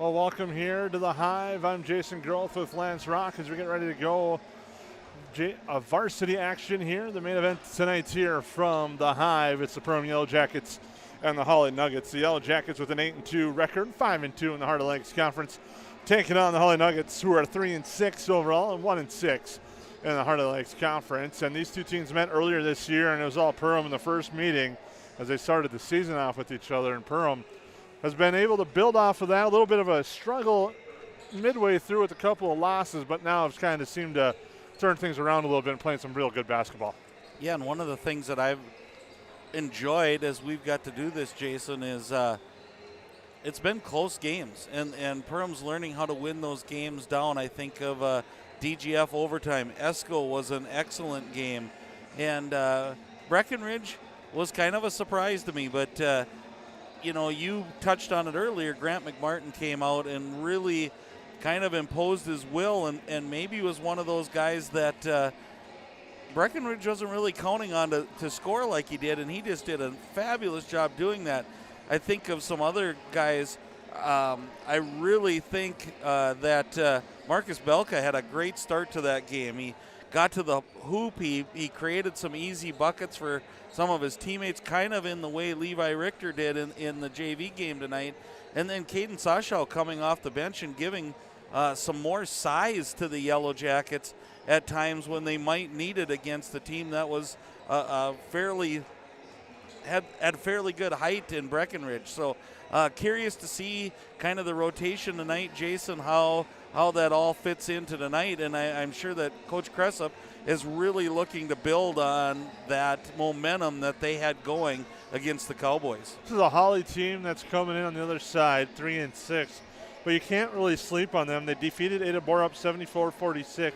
Well, welcome here to the Hive. I'm Jason Groth with Lance Rock as we get ready to go. Varsity action here. The main event tonight's here from the Hive. It's the Perham Yellow Jackets and the Hawley Nuggets. The Yellow Jackets with an 8-2 record, 5-2 in the Heart of Lakes Conference, taking on the Hawley Nuggets, who are 3-6 overall and 1-6 in the Heart of Lakes Conference. And these two teams met earlier this year, and it was all Perham in the first meeting as they started the season off with each other. And Perham has been able to build off of that. A little bit of a struggle midway through with a couple of losses, but now it's kind of seemed to turn things around a little bit and playing some real good basketball. Yeah, and one of the things that I've enjoyed as we've got to do this, Jason, is it's been close games, and Perham's learning how to win those games down. I think of DGF overtime. Esco was an excellent game, and Breckenridge was kind of a surprise to me, but you touched on it earlier. Grant McMartin came out and really kind of imposed his will, and maybe was one of those guys that Breckenridge wasn't really counting on to score like he did, and he just did a fabulous job doing that. I think of some other guys. I really think that Marcus Belka had a great start to that game. He got to the hoop. He created some easy buckets for some of his teammates, kind of in the way Levi Richter did in the JV game tonight. And then Caden Sashaw coming off the bench and giving some more size to the Yellow Jackets at times when they might need it against a team that was had fairly good height in Breckenridge. So curious to see kind of the rotation tonight, Jason, how that all fits into tonight. And I'm sure that Coach Cressup is really looking to build on that momentum that they had going against the Cowboys. This is a Hawley team that's coming in on the other side, 3-6, but you can't really sleep on them. They defeated Ada Borup 74-46.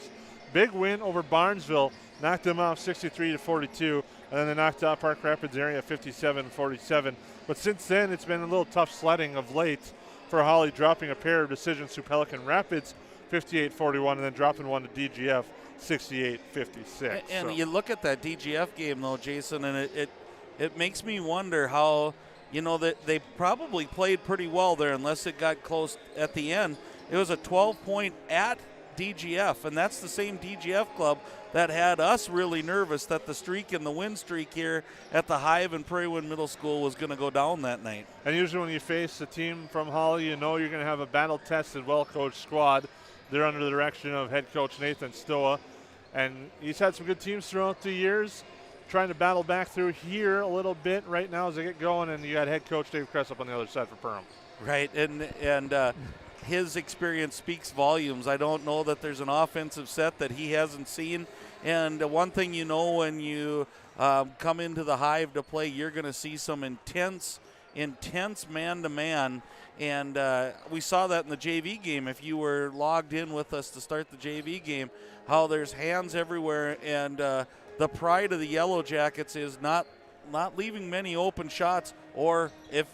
Big win over Barnesville, knocked them off 63-42, and then they knocked out Park Rapids area 57-47. But since then, it's been a little tough sledding of late for Hawley, dropping a pair of decisions to Pelican Rapids 58-41, and then dropping one to DGF 68-56. And you look at that DGF game, though, Jason, and it makes me wonder how, that they probably played pretty well there unless it got close at the end. It was a 12-point at DGF, and that's the same DGF club that had us really nervous that the streak and the win streak here at the Hive and Prairie Wind Middle School was going to go down that night. And usually when you face a team from Hawley, you know you're going to have a battle-tested, well-coached squad. They're under the direction of head coach Nathan Stoa, and he's had some good teams throughout the years, trying to battle back through here a little bit right now as they get going, and you got head coach Dave Cressup on the other side for Perham. Right, and his experience speaks volumes. I don't know that there's an offensive set that he hasn't seen, and one thing when you come into the Hive to play, you're going to see some intense man-to-man, and we saw that in the JV game. If you were logged in with us to start the JV game, how there's hands everywhere, and the pride of the Yellow Jackets is not leaving many open shots, or if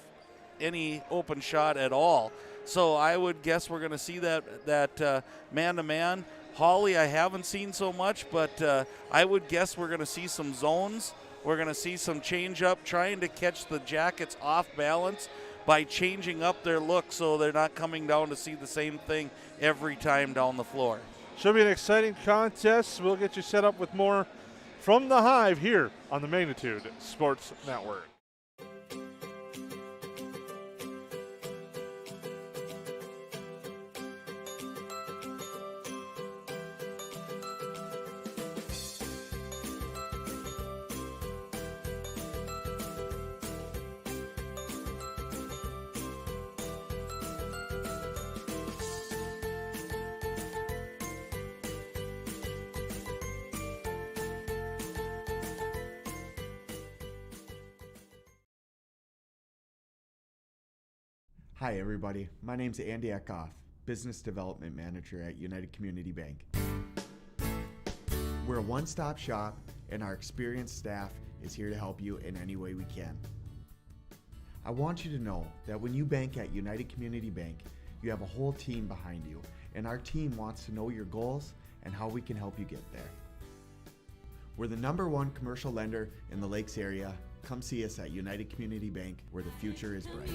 any open shot at all. So I would guess we're going to see that man-to-man. Hawley I haven't seen so much, but I would guess we're going to see some zones. We're going to see some change-up, trying to catch the Jackets off balance by changing up their look so they're not coming down to see the same thing every time down the floor. Should be an exciting contest. We'll get you set up with more from the Hive here on the Magnitude Sports Network. Hi everybody, my name's Andy Eckhoff, Business Development Manager at United Community Bank. We're a one-stop shop and our experienced staff is here to help you in any way we can. I want you to know that when you bank at United Community Bank, you have a whole team behind you, and our team wants to know your goals and how we can help you get there. We're the #1 commercial lender in the Lakes area. Come see us at United Community Bank, where the future is bright.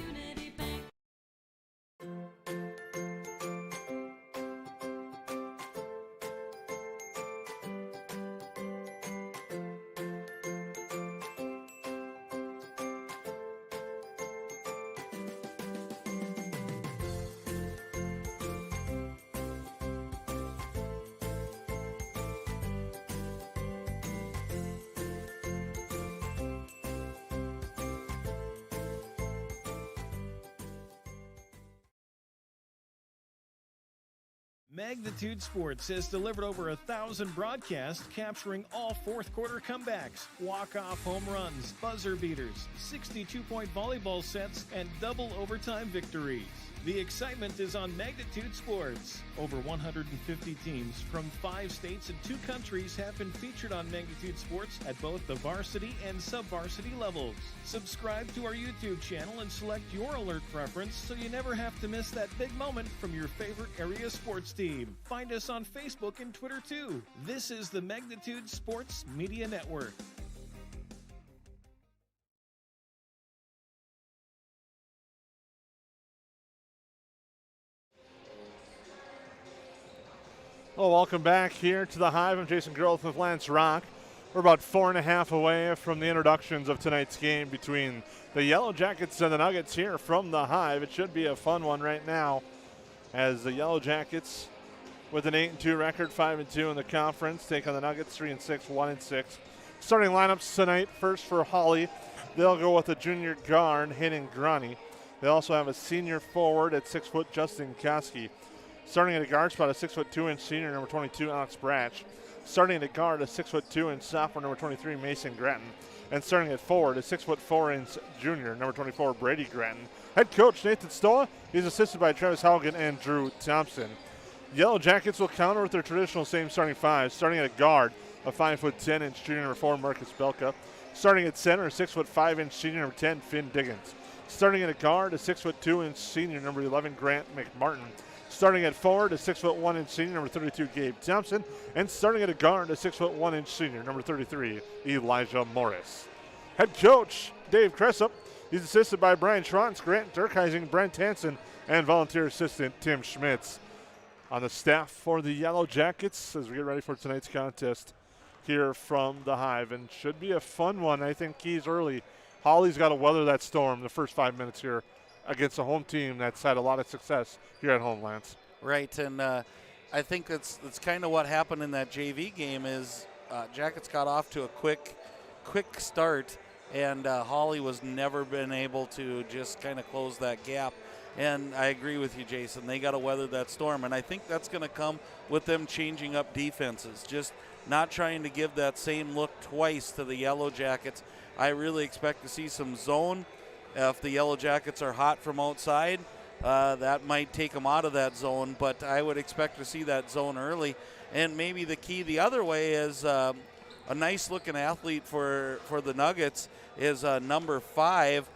Magnitude Sports has delivered over 1,000 broadcasts capturing all fourth quarter comebacks, walk-off home runs, buzzer beaters, 62-point volleyball sets, and double overtime victories. The excitement is on Magnitude Sports. Over 150 teams from 5 states and 2 countries have been featured on Magnitude Sports at both the varsity and sub-varsity levels. Subscribe to our YouTube channel and select your alert preference so you never have to miss that big moment from your favorite area sports team. Find us on Facebook and Twitter too. This is the Magnitude Sports Media Network. Well, welcome back here to the Hive. I'm Jason Groth with Lance Rock. We're about 4.5 away from the introductions of tonight's game between the Yellow Jackets and the Nuggets here from the Hive. It should be a fun one right now as the Yellow Jackets with an 8-2 record, 5-2 in the conference, take on the Nuggets 3-6, 1-6. Starting lineups tonight, first for Hawley. They'll go with a junior guard, Hayden Grani. They also have a senior forward at 6 foot, Justin Koski. Starting at a guard spot, a 6'2" senior, number 22, Alex Bratch. Starting at guard, a 6'2" sophomore, number 23, Mason Gratton. And starting at forward, a 6'4" junior, number 24, Brady Gratton. Head coach Nathan Stoa, he's assisted by Travis Haugen and Drew Thompson. Yellow Jackets will counter with their traditional same starting 5. Starting at a guard, a 5'10" junior, number 4, Marcus Belka. Starting at center, a 6'5" senior, number 10, Finn Diggins. Starting at a guard, a 6'2" senior, number 11, Grant McMartin. Starting at forward, a 6'1" senior, number 32, Gabe Thompson. And starting at a guard, a 6'1" senior, number 33, Elijah Morris. Head coach Dave Cressup, he's assisted by Brian Schwantz, Grant Durkheising, Brent Hansen, and volunteer assistant Tim Schmitz. On the staff for the Yellow Jackets as we get ready for tonight's contest here from the Hive. And should be a fun one. I think keys early. Hawley's got to weather that storm the first 5 minutes here against a home team that's had a lot of success here at home, Lance. Right, and I think that's kind of what happened in that JV game is Jackets got off to a quick start, and Hawley was never been able to just kind of close that gap. And I agree with you, Jason. They got to weather that storm, and I think that's going to come with them changing up defenses, just not trying to give that same look twice to the Yellow Jackets. I really expect to see some zone. If the Yellow Jackets are hot from outside, that might take them out of that zone, but I would expect to see that zone early. And maybe the key the other way is a nice-looking athlete for the Nuggets is number 5,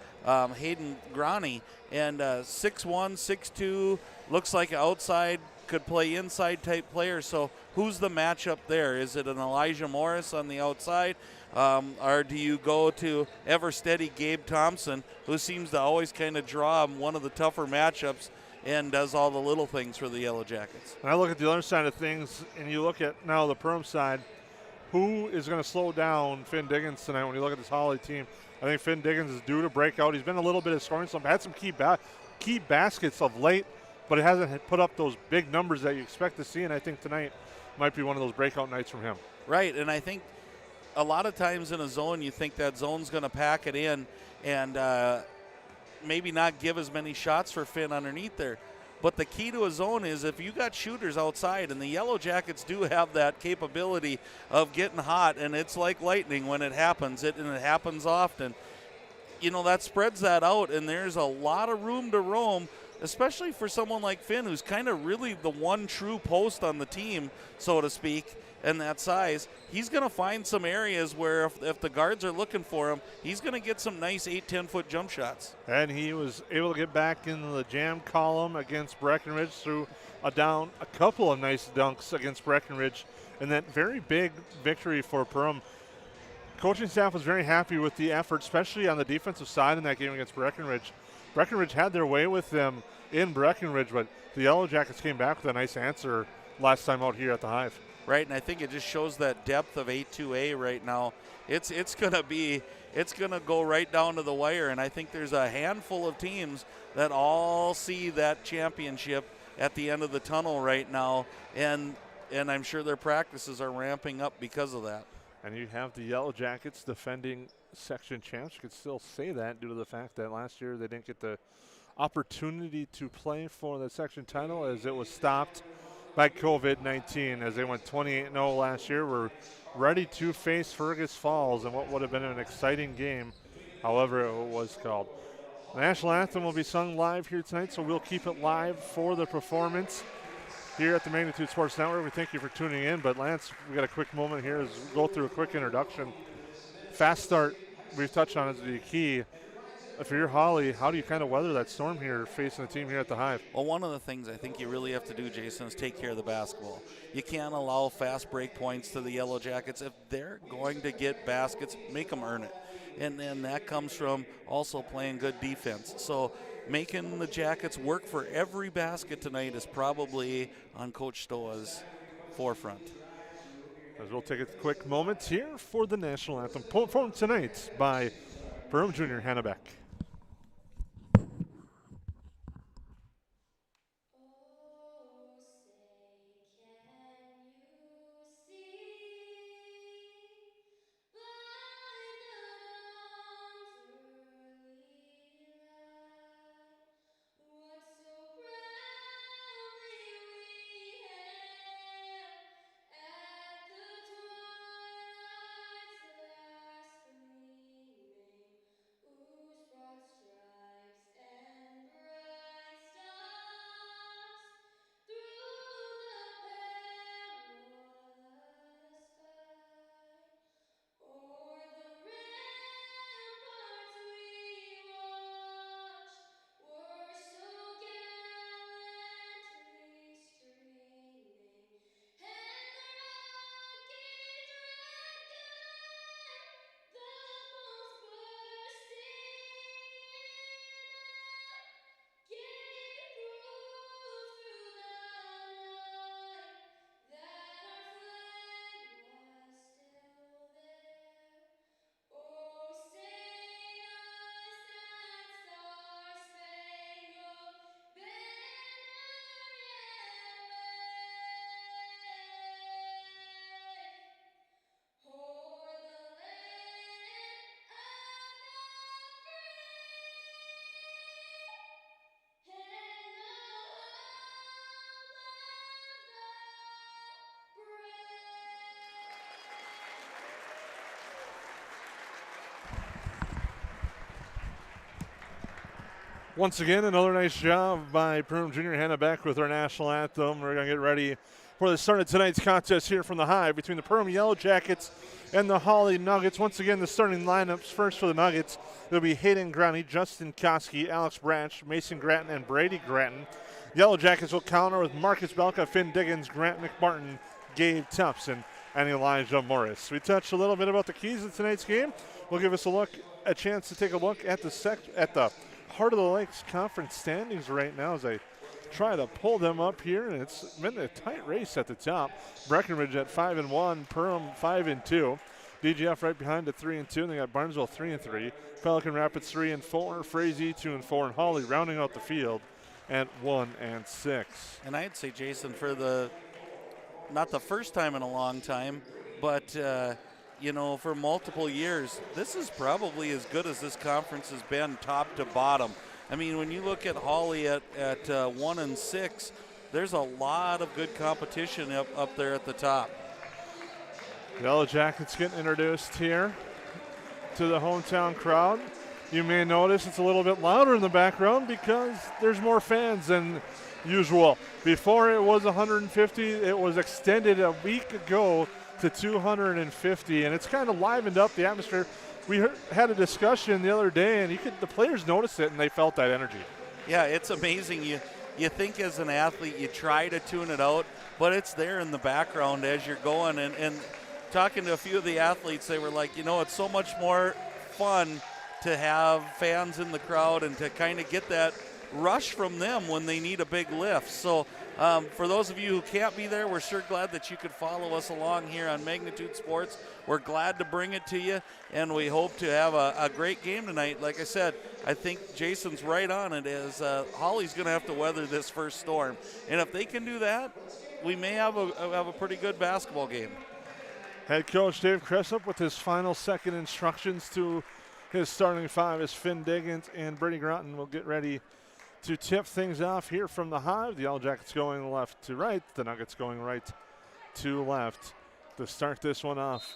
Hayden Grani. And 6'1", 6'2", looks like an outside, could play inside type player. So who's the matchup there? Is it an Elijah Morris on the outside? Or do you go to ever steady Gabe Thompson, who seems to always kind of draw one of the tougher matchups and does all the little things for the Yellow Jackets? And I look at the other side of things, and you look at now the Perham side, who is going to slow down Finn Diggins tonight when you look at this Hawley team? I think Finn Diggins is due to break out. He's been a little bit of scoring, had some key baskets of late, but it hasn't put up those big numbers that you expect to see, and I think tonight might be one of those breakout nights from him. Right, and I think a lot of times in a zone, you think that zone's going to pack it in and maybe not give as many shots for Finn underneath there. But the key to a zone is if you got shooters outside, and the Yellow Jackets do have that capability of getting hot, and it's like lightning when it happens, and it happens often. You know, that spreads that out, and there's a lot of room to roam, especially for someone like Finn, who's kind of really the one true post on the team, so to speak, and that size. He's going to find some areas where if the guards are looking for him, he's going to get some nice 8-10-foot jump shots. And he was able to get back into the jam column against Breckenridge through a couple of nice dunks against Breckenridge, and that very big victory for Perham. Coaching staff was very happy with the effort, especially on the defensive side in that game against Breckenridge. Breckenridge had their way with them in Breckenridge, but the Yellow Jackets came back with a nice answer last time out here at the Hive. Right, and I think it just shows that depth of A2A right now. It's going to go right down to the wire, and I think there's a handful of teams that all see that championship at the end of the tunnel right now, and I'm sure their practices are ramping up because of that. And you have the Yellow Jackets defending section champs. You could still say that due to the fact that last year they didn't get the opportunity to play for the section title as it was stopped by COVID-19 as they went 28-0 last year. We're ready to face Fergus Falls in what would have been an exciting game, however it was called. The national anthem will be sung live here tonight, so we'll keep it live for the performance here at the Magnitude Sports Network. We thank you for tuning in, but Lance, we got a quick moment here as we go through a quick introduction. Fast start, we've touched on, is the key. For your Hawley, how do you kind of weather that storm here facing the team here at the Hive? Well, one of the things I think you really have to do, Jason, is take care of the basketball. You can't allow fast break points to the Yellow Jackets. If they're going to get baskets, make them earn it. And that comes from also playing good defense. So making the Jackets work for every basket tonight is probably on Coach Stoa's forefront. As we'll take a quick moment here for the national anthem performed tonight by Perham Jr. Hannebeck. Once again, another nice job by Perham Jr. Hannebeck with our national anthem. We're going to get ready for the start of tonight's contest here from the Hive between the Perham Yellow Jackets and the Hawley Nuggets. Once again, the starting lineups first for the Nuggets. It'll be Hayden Grani, Justin Koski, Alex Branch, Mason Gratton, and Brady Gratton. Yellow Jackets will counter with Marcus Belka, Finn Diggins, Grant McMartin, Gabe Tupson, and Elijah Morris. We touched a little bit about the keys of tonight's game. We'll give us a chance to take a look at the Heart of the Lakes Conference standings right now as I try to pull them up here, and it's been a tight race at the top. Breckenridge at 5-1, Perham 5-2, DGF right behind at 3-2, and they got Barnesville 3-3, Pelican Rapids 3-4, Frazee 2-4, and Hawley rounding out the field at 1-6. And I'd say, Jason, for not the first time in a long time, but for multiple years, this is probably as good as this conference has been top to bottom. I mean, when you look at Hawley at 1-6, there's a lot of good competition up there at the top. Yellow Jackets getting introduced here to the hometown crowd. You may notice it's a little bit louder in the background because there's more fans than usual. Before it was 150, it was extended a week ago to 250, and it's kind of livened up the atmosphere. We had a discussion the other day, and the players noticed it, and they felt that energy. Yeah, it's amazing. You think as an athlete, you try to tune it out, but it's there in the background as you're going. And talking to a few of the athletes, they were like, it's so much more fun to have fans in the crowd and to kind of get that rush from them when they need a big lift. So for those of you who can't be there, we're sure glad that you could follow us along here on Magnitude Sports. We're glad to bring it to you, and we hope to have a great game tonight. Like I said, I think Jason's right on it as Hawley's going to have to weather this first storm. And if they can do that, we may have a pretty good basketball game. Head coach Dave Cressup with his final second instructions to his starting five as Finn Diggins and Brady Groton will get ready to tip things off here from the Hive. The Yellow Jackets going left to right. The Nuggets going right to left to start this one off.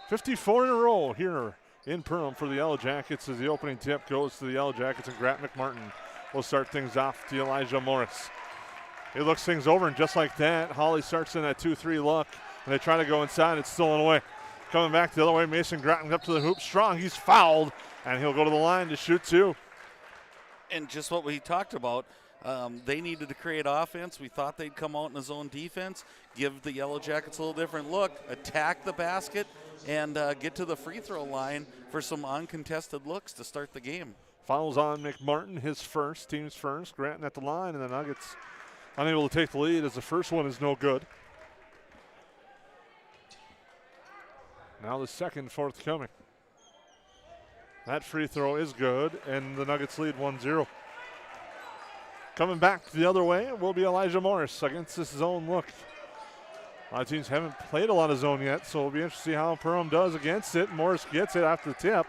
54 in a row here in Perham for the Yellow Jackets as the opening tip goes to the Yellow Jackets, and Grant McMartin will start things off to Elijah Morris. He looks things over, and just like that, Hawley starts in that 2-3 look, and they try to go inside. It's stolen away. Coming back the other way, Mason Gratton up to the hoop strong. He's fouled, and he'll go to the line to shoot two. And just what we talked about, they needed to create offense. We thought they'd come out in a zone defense, give the Yellow Jackets a little different look, attack the basket, and get to the free throw line for some uncontested looks to start the game. Fouls on McMartin, his first, team's first. Granton at the line, and the Nuggets unable to take the lead as the first one is no good. Now the second forthcoming. That free throw is good, and the Nuggets lead 1-0. Coming back the other way will be Elijah Morris against this zone look. A lot of teams haven't played a lot of zone yet, so it'll be interesting to see how Perham does against it. Morris gets it after the tip.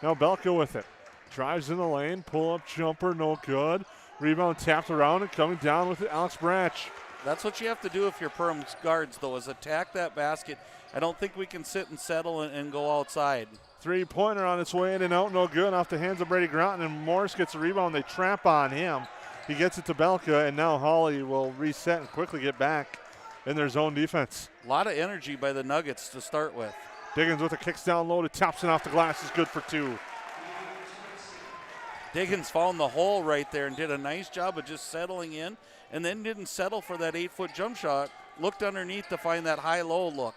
Now Belka with it. Drives in the lane, pull-up jumper, no good. Rebound tapped around and coming down with it, Alex Branch. That's what you have to do if you're Perham's guards, though, is attack that basket. I don't think we can sit and settle and go outside. Three-pointer on its way in and out, no good, off the hands of Brady Groton, and Morris gets a rebound. They trap on him. He gets it to Belka, and now Hawley will reset and quickly get back in their zone defense. A lot of energy by the Nuggets to start with. Diggins with a kicks down low to Thompson off the glass is good for two. Diggins found the hole right there and did a nice job of just settling in, and then didn't settle for that 8-foot jump shot. Looked underneath to find that high-low look.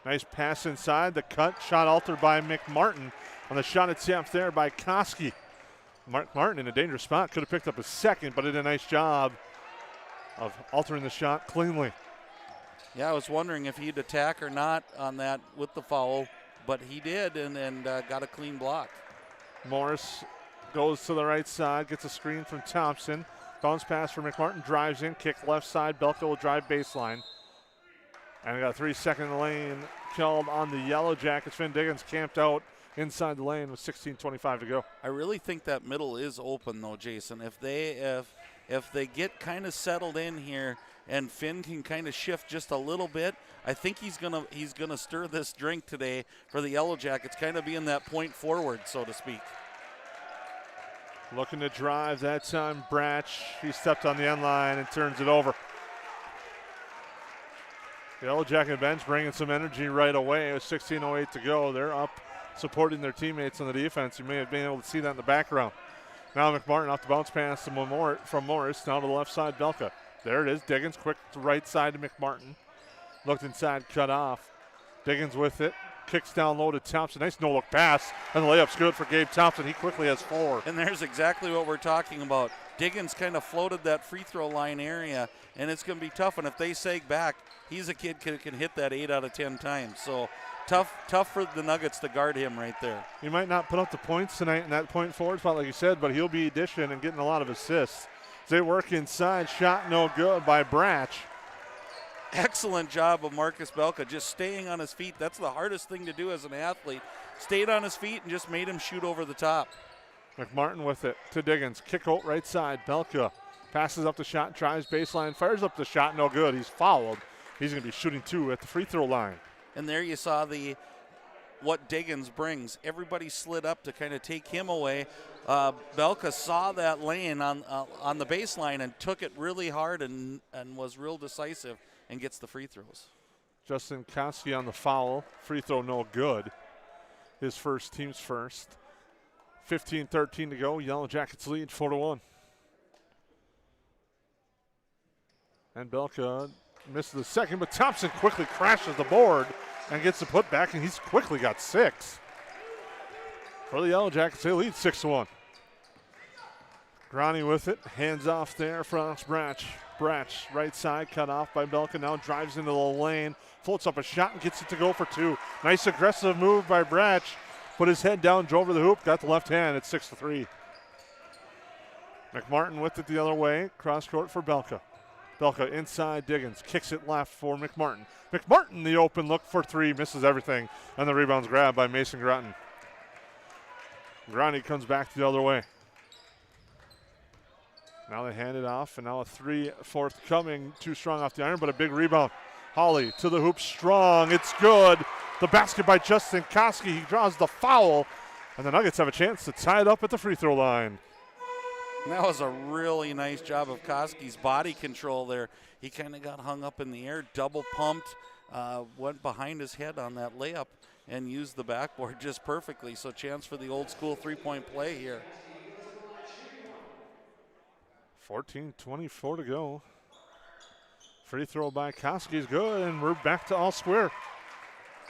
Nice pass inside. The cut shot altered by McMartin on the shot attempt there by Koski. Martin in a dangerous spot. Could have picked up a second, but did a nice job of altering the shot cleanly. Yeah, I was wondering if he'd attack or not on that with the foul, but he did and got a clean block. Morris goes to the right side, gets a screen from Thompson. Bounce pass for McMartin, drives in, kick left side. Belka will drive baseline. And we got a 3-second lane called on the Yellow Jackets. Finn Diggins camped out inside the lane with 16:25 to go. I really think that middle is open though, Jason. If they get kind of settled in here and Finn can kind of shift just a little bit, I think he's gonna stir this drink today for the Yellow Jackets, kind of being that point forward, so to speak. Looking to drive that time, Branch. He stepped on the end line and turns it over. The Yellow Jacket bench bringing some energy right away with 16:08 to go. They're up supporting their teammates on the defense. You may have been able to see that in the background. Now McMartin off the bounce pass from Morris. Now to the left side, Belka. There it is. Diggins quick to the right side to McMartin. Looked inside, cut off. Diggins with it. Kicks down low to Thompson. Nice no-look pass. And the layup's good for Gabe Thompson. He quickly has 4. And there's exactly what we're talking about. Diggins kind of floated that free throw line area, and it's going to be tough. And if they sag back, he's a kid who can hit that 8 out of 10 times. So tough for the Nuggets to guard him right there. He might not put up the points tonight in that point forward spot, like you said, but he'll be dishing and getting a lot of assists. They work inside. Shot no good by Branch. Excellent job of Marcus Belka just staying on his feet. That's the hardest thing to do as an athlete. Stayed on his feet and just made him shoot over the top. McMartin with it to Diggins. Kick out right side. Belka passes up the shot, tries baseline, fires up the shot, no good. He's fouled. He's going to be shooting 2 at the free throw line. And there you saw what Diggins brings. Everybody slid up to kind of take him away. Belka saw that lane on the baseline and took it really hard and was real decisive and gets the free throws. Justin Koski on the foul. Free throw no good. His first, team's first. 15-13 to go. Yellow Jackets lead 4-1. And Belka misses the second, but Thompson quickly crashes the board and gets the putback, and he's quickly got 6. For the Yellow Jackets, they lead 6-1. Grani with it, hands off there for Alex Branch. Branch, right side, cut off by Belka, now drives into the lane, floats up a shot and gets it to go for 2. Nice aggressive move by Branch. Put his head down, drove to the hoop, got the left hand. It's 6-3. McMartin with it the other way, cross court for Belka. Belka inside Diggins, kicks it left for McMartin. McMartin, the open look for 3, misses everything, and the rebound's grabbed by Mason Groton. Grani comes back the other way. Now they hand it off, and now a three forthcoming. Too strong off the iron, but a big rebound. Hawley to the hoop, strong. It's good. The basket by Justin Koski. He draws the foul, and the Nuggets have a chance to tie it up at the free throw line. And that was a really nice job of Koski's body control there. He kind of got hung up in the air, double pumped, went behind his head on that layup, and used the backboard just perfectly. So chance for the old school three-point play here. 14:24 to go. Free throw by Koski is good, and we're back to all square.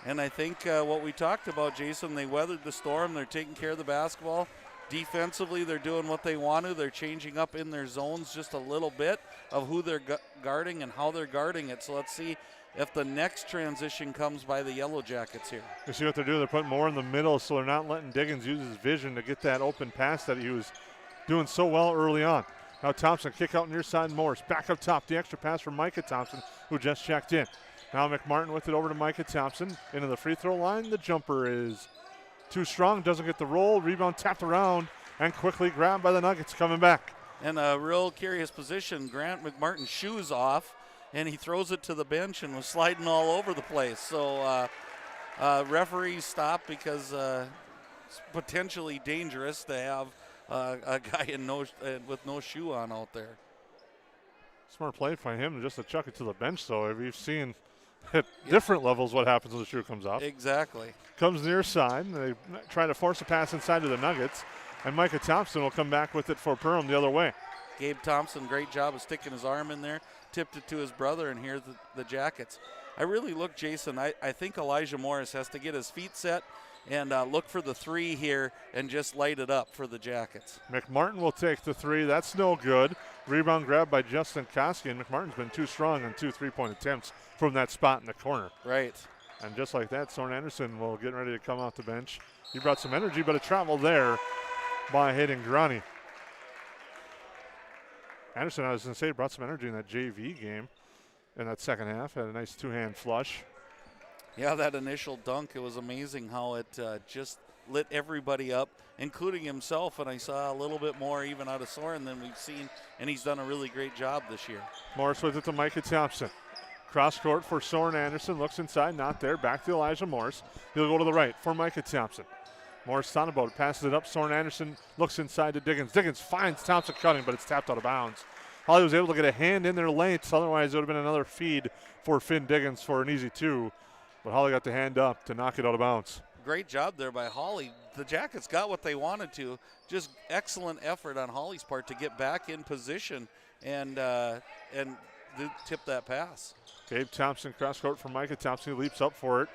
And I think what we talked about, Jason, they weathered the storm. They're taking care of the basketball. Defensively, they're doing what they want to. They're changing up in their zones just a little bit of who they're guarding and how they're guarding it. So let's see if the next transition comes by the Yellow Jackets here. You see what they're doing? They're putting more in the middle, so they're not letting Diggins use his vision to get that open pass that he was doing so well early on. Now Thompson, kick out near side Morris. Back up top, the extra pass from Micah Thompson, who just checked in. Now McMartin with it over to Micah Thompson. Into the free throw line. The jumper is too strong, doesn't get the roll. Rebound tapped around and quickly grabbed by the Nuggets coming back. And a real curious position. Grant McMartin's shoes off, and he throws it to the bench and was sliding all over the place. So referees stopped because it's potentially dangerous to have a guy with no shoe on out there. Smart play by him just to chuck it to the bench, though. We've seen at different levels what happens when the shoe comes off. Exactly. Comes near side. They try to force a pass inside to the Nuggets, and Micah Thompson will come back with it for Perham the other way. Gabe Thompson, great job of sticking his arm in there, tipped it to his brother, and here's the Jackets. I really look, Jason, I think Elijah Morris has to get his feet set and look for the three here and just light it up for the Jackets. McMartin will take the three. That's no good. Rebound grab by Justin Koski, and McMartin's been too strong on 2 3-point attempts from that spot in the corner. Right. And just like that, Soren Anderson will get ready to come off the bench. He brought some energy, but a travel there by Hayden Grani. Anderson, I was going to say, brought some energy in that JV game in that second half. Had a nice two-hand flush. Yeah, that initial dunk, it was amazing how it just lit everybody up, including himself, and I saw a little bit more even out of Soren than we've seen, and he's done a really great job this year. Morris with it to Micah Thompson. Cross court for Soren Anderson, looks inside, not there, back to Elijah Morris. He'll go to the right for Micah Thompson. Morris thought about it, passes it up, Soren Anderson looks inside to Diggins. Diggins finds Thompson cutting, but it's tapped out of bounds. Hawley was able to get a hand in their lengths, otherwise it would have been another feed for Finn Diggins for an easy two. But Hawley got the hand up to knock it out of bounds. Great job there by Hawley. The Jackets got what they wanted to. Just excellent effort on Hawley's part to get back in position and tip that pass. Gabe Thompson cross court for Micah Thompson. He leaps up for it.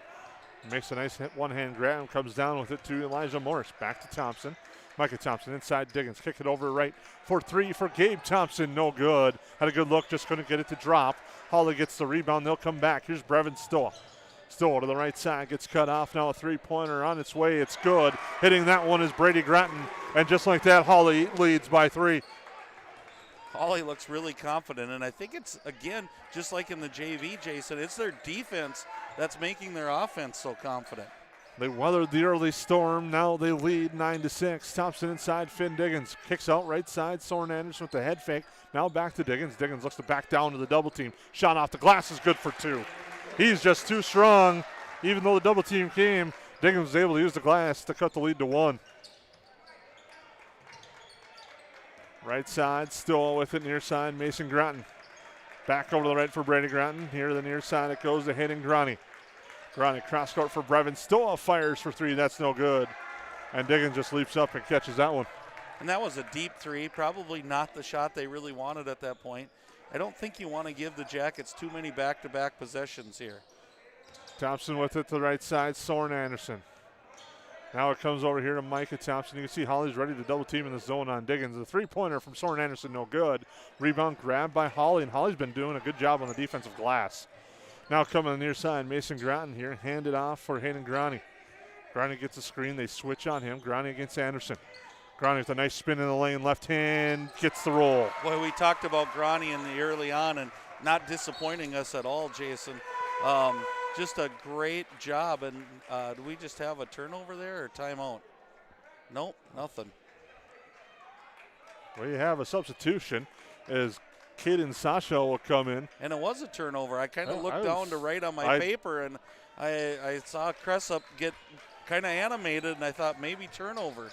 Makes a nice one-hand grab. Comes down with it to Elijah Morris. Back to Thompson. Micah Thompson inside Diggins. Kick it over right for three for Gabe Thompson. No good. Had a good look. Just couldn't get it to drop. Hawley gets the rebound. They'll come back. Here's Brevin Stoll. Stoll to the right side. Gets cut off. Now a three-pointer on its way. It's good. Hitting that one is Brady Gratton. And just like that, Hawley leads by 3. Hawley looks really confident, and I think it's, again, just like in the JV, Jason, it's their defense that's making their offense so confident. They weathered the early storm. Now they lead 9-6. Thompson inside. Finn Diggins kicks out right side. Soren Anderson with the head fake. Now back to Diggins. Diggins looks to back down to the double team. Shot off the glass is good for 2. He's just too strong. Even though the double team came, Diggins was able to use the glass to cut the lead to 1. Right side, still with it near side, Mason Gratton. Back over to the right for Brady Gratton. Here to the near side, it goes to Hayden Grani. Grani cross court for Brevin. Stoll fires for 3, that's no good. And Diggins just leaps up and catches that one. And that was a deep 3, probably not the shot they really wanted at that point. I don't think you want to give the Jackets too many back-to-back possessions here. Thompson with it to the right side, Soren Anderson. Now it comes over here to Micah Thompson. You can see Hawley's ready to double team in the zone on Diggins. The three-pointer from Soren Anderson, no good. Rebound grabbed by Hawley, and Hawley's been doing a good job on the defensive glass. Now coming on the near side, Mason Gratton here, handed off for Hayden Grani. Grani gets a screen, they switch on him. Grani against Anderson. Grani with a nice spin in the lane, left hand, gets the roll. Boy, we talked about Grani in the early on and not disappointing us at all, Jason. Just a great job. And do we just have a turnover there or timeout? Nope, nothing. We have a substitution as Caden Sasha will come in. And it was a turnover. I kind of looked I down to write on my paper, and I saw Cressup get kind of animated, and I thought maybe turnover.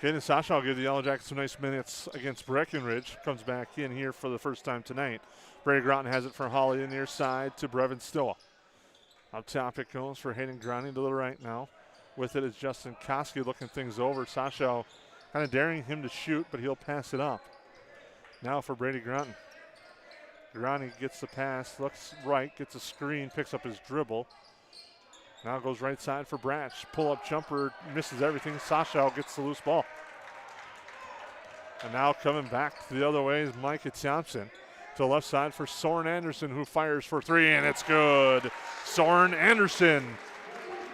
Caden Sasha will give the Yellow Jackets some nice minutes against Breckenridge. Comes back in here for the first time tonight. Brady Groton has it for Hawley in the near side to Brevin Stoa. Up top it goes for Hayden Groning to the right now. With it is Justin Koski looking things over. Sasha kind of daring him to shoot, but he'll pass it up. Now for Brady Groton. Groning gets the pass, looks right, gets a screen, picks up his dribble. Now goes right side for Bratch. Pull-up jumper, misses everything. Sasha gets the loose ball. And now coming back the other way is Micah Thompson. To the left side for Soren Anderson, who fires for three, and it's good. Soren Anderson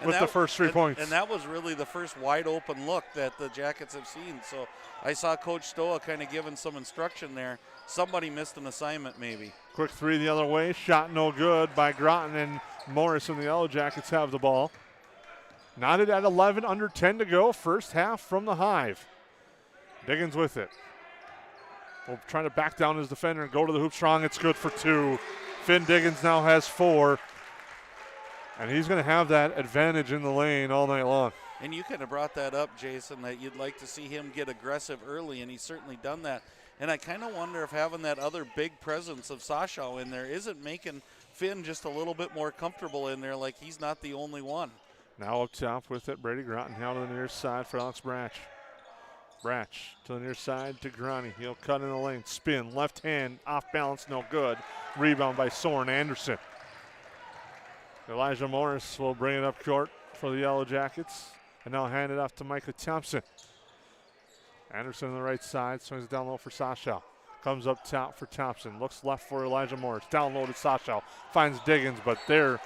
with the first 3 points. And that was really the first wide open look that the Jackets have seen. So I saw Coach Stoa kind of giving some instruction there. Somebody missed an assignment maybe. Quick three the other way, shot no good by Groton, and Morris and the Yellow Jackets have the ball. Knotted at 11, under 10 to go, first half from the Hive. Diggins with it. Will try to back down his defender and go to the hoop strong. It's good for two. Finn Diggins now has 4. And he's going to have that advantage in the lane all night long. And you kind of brought that up, Jason, that you'd like to see him get aggressive early, and he's certainly done that. And I kind of wonder if having that other big presence of Sasha in there isn't making Finn just a little bit more comfortable in there, like he's not the only one. Now up top with it, Brady Groton now to the near side for Alex Bratch. Bratch to the near side to Grani. He'll cut in the lane, spin, left hand, off balance, no good. Rebound by Soren Anderson. Elijah Morris will bring it up court for the Yellow Jackets and now hand it off to Micah Thompson. Anderson on the right side, swings it down low for Sasha. Comes up top for Thompson, looks left for Elijah Morris. Down low to Sasha, finds Diggins, but there,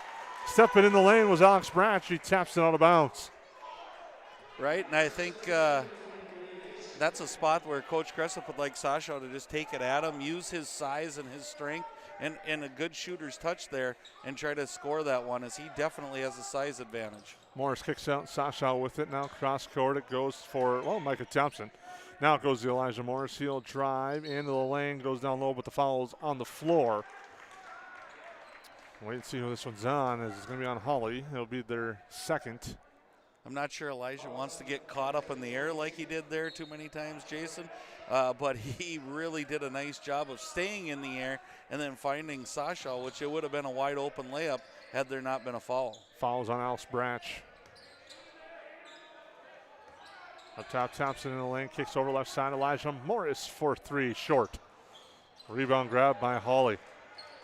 stepping in the lane was Alex Bratch. He taps it out of bounds. Right, and I think that's a spot where Coach Cressup would like Sasha to just take it at him, use his size and his strength and a good shooter's touch there and try to score that one, as he definitely has a size advantage. Morris kicks out, Sasha with it now. Cross court, it goes for, Micah Thompson. Now it goes to Elijah Morris. He'll drive into the lane, goes down low, but the foul's on the floor. Wait and see who this one's on, as it's going to be on Hawley. It'll be their second. I'm not sure Elijah wants to get caught up in the air like he did there too many times, Jason, but he really did a nice job of staying in the air and then finding Sasha, which it would have been a wide open layup had there not been a foul. Fouls on Alex Bratch. Up top, Thompson in the lane, kicks over left side. Elijah Morris for three, short. Rebound grab by Hawley.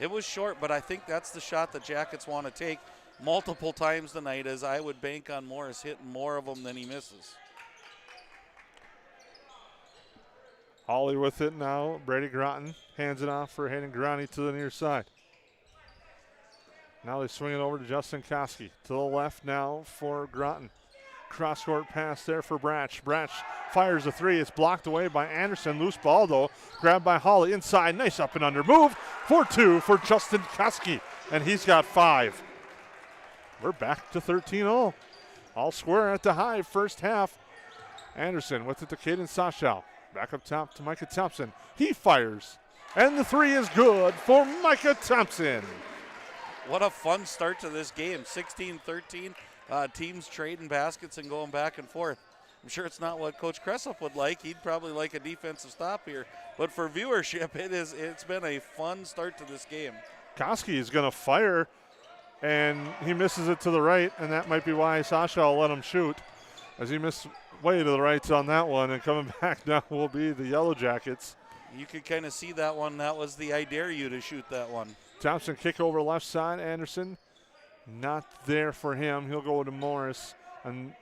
It was short, but I think that's the shot the Jackets want to take multiple times tonight, as I would bank on Morris hitting more of them than he misses. Hawley with it now. Brady Groton hands it off for Hayden Grani to the near side. Now they swing it over to Justin Koski. To the left now for Groton. Cross-court pass there for Bratch. Bratch fires a three. It's blocked away by Anderson. Loose ball, though. Grabbed by Hawley. Inside. Nice up and under move. 4-2 for Justin Koski. And he's got 5. We're back to 13-all. All square at the Hive first half. Anderson with it to Caden Sasha. Back up top to Micah Thompson. He fires. And the three is good for Micah Thompson. What a fun start to this game. 16-13. Teams trading baskets and going back and forth. I'm sure it's not what Coach Cressup would like. He'd probably like a defensive stop here. But for viewership, it's been a fun start to this game. Koski is going to fire, and he misses it to the right, and that might be why Sasha will let him shoot, as he missed way to the right on that one, and coming back now will be the Yellow Jackets. You could kind of see that one. That was the I dare you to shoot that one. Thompson kick over left side. Anderson not there for him. He'll go to Morris, and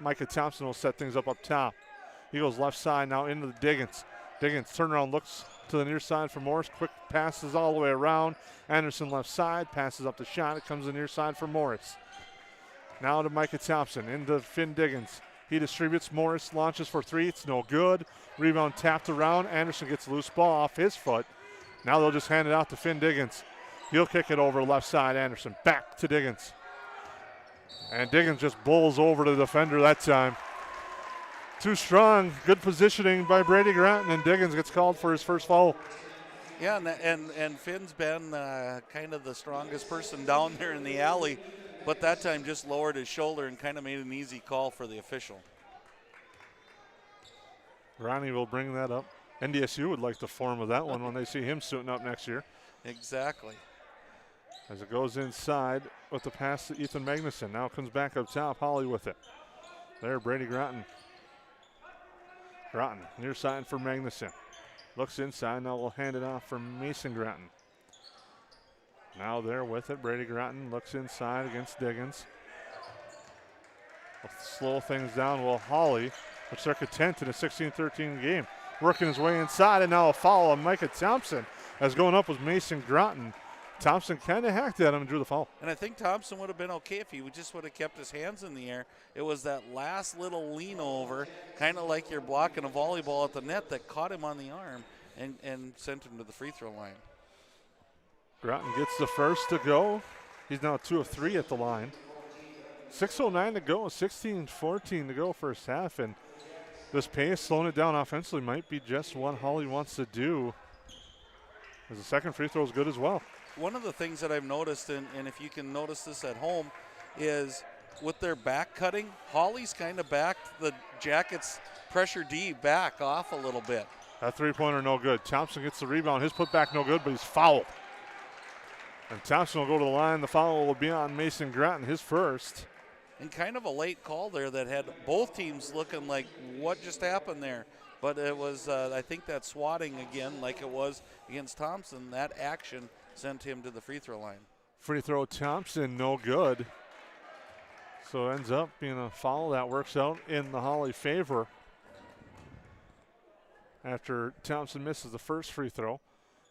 Micah Thompson will set things up top. He goes left side now into the Diggins. Diggins turnaround, looks to the near side for Morris. Quick passes all the way around. Anderson left side, passes up the shot. It comes to the near side for Morris. Now to Micah Thompson, into Finn Diggins. He distributes. Morris launches for three. It's no good. Rebound tapped around. Anderson gets a loose ball off his foot. Now they'll just hand it out to Finn Diggins. He'll kick it over left side. Anderson back to Diggins. And Diggins just bowls over the defender that time. too strong. Good positioning by Brady Grattan, and Diggins gets called for his first foul. Yeah, and Finn's been kind of the strongest person down there in the alley, but that time just lowered his shoulder and kind of made an easy call for the official. Ronnie will bring that up. NDSU would like the form of that one when they see him suiting up next year. Exactly. As it goes inside with the pass to Ethan Magnuson. Now comes back up top, Hawley with it. There, Brady Grattan. Grattan, near side for Magnuson. Looks inside, now we'll hand it off for Mason Grattan. Now there with it, Brady Grattan looks inside against Diggins. We'll slow things down, will Hawley, with circa 10th in a 16-13 game. Working his way inside, and now a foul on Micah Thompson. As going up was Mason Grattan. Thompson kind of hacked at him and drew the foul. And I think Thompson would have been okay if he just would have kept his hands in the air. It was that last little lean over, kind of like you're blocking a volleyball at the net, that caught him on the arm and sent him to the free throw line. Grattan gets the first to go. He's now 2 of 3 at the line. 6:09 to go, 16-14 to go first half, and this pace, slowing it down offensively, might be just what Hawley wants to do, as the second free throw is good as well. One of the things that I've noticed, and if you can notice this at home, is with their back cutting, Hawley's kind of backed the Jackets' pressure D back off a little bit. That three-pointer no good. Thompson gets the rebound. His putback no good, but he's fouled. And Thompson will go to the line. The foul will be on Mason Grattan, his first. And kind of a late call there that had both teams looking like, what just happened there? But it was, I think that swatting again, like it was against Thompson, that action sent him to the free throw line. Free throw Thompson, no good. So it ends up being a foul that works out in the Hawley favor. After Thompson misses the first free throw.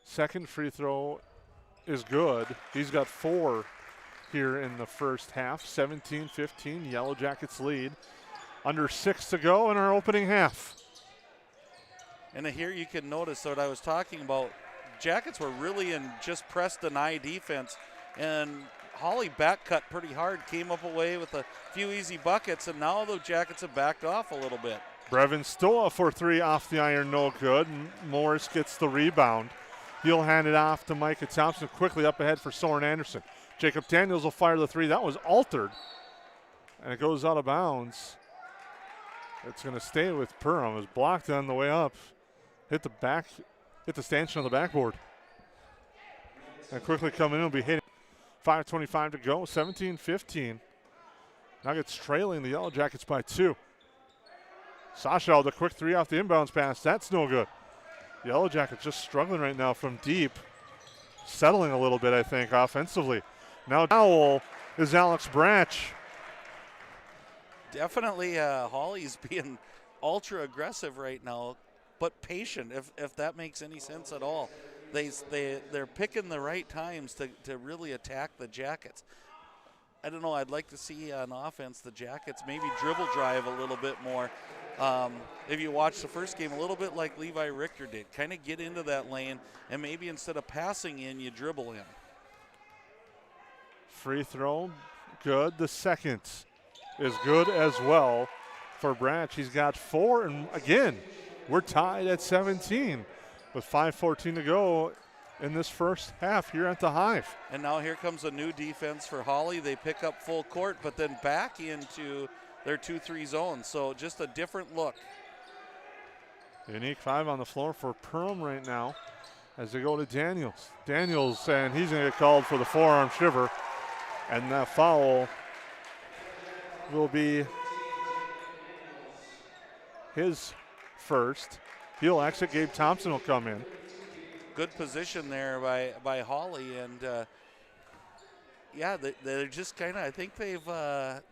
Second free throw is good. He's got 4 here in the first half. 17-15, Yellow Jackets lead. Under 6 to go in our opening half. And here you can notice what I was talking about. Jackets were really in just press deny defense, and Hawley back cut pretty hard, came up away with a few easy buckets, and now the Jackets have backed off a little bit. Brevin Stoa for 3 off the iron, no good. Morris gets the rebound. He'll hand it off to Micah Thompson, quickly up ahead for Soren Anderson. Jacob Daniels will fire the 3. That was altered, and it goes out of bounds. It's going to stay with Perham. It was blocked on the way up. Hit the stanchion on the backboard. And quickly coming in will be hitting. 5:25 to go, 17-15. Nuggets trailing the Yellow Jackets by 2. Sasha, the quick 3 off the inbounds pass. That's no good. Yellow Jackets just struggling right now from deep. Settling a little bit, I think, offensively. Now foul is Alex Branch. Definitely Hawley's being ultra aggressive right now, but patient, if that makes any sense at all. They're picking the right times to really attack the Jackets. I don't know, I'd like to see on offense the Jackets maybe dribble drive a little bit more. If you watch the first game, a little bit like Levi Richter did, kind of get into that lane, and maybe instead of passing in, you dribble in. Free throw, good. The second is good as well for Branch. He's got 4, and again, we're tied at 17 with 5:14 to go in this first half here at the Hive. And now here comes a new defense for Hawley. They pick up full court, but then back into their 2-3 zone. So just a different look. Unique 5 on the floor for Perham right now as they go to Daniels. Daniels, and he's going to get called for the forearm shiver. And that foul will be his first. He'll exit. Gabe Thompson will come in. Good position there by Hawley. And, yeah, they're just kind of, I think they've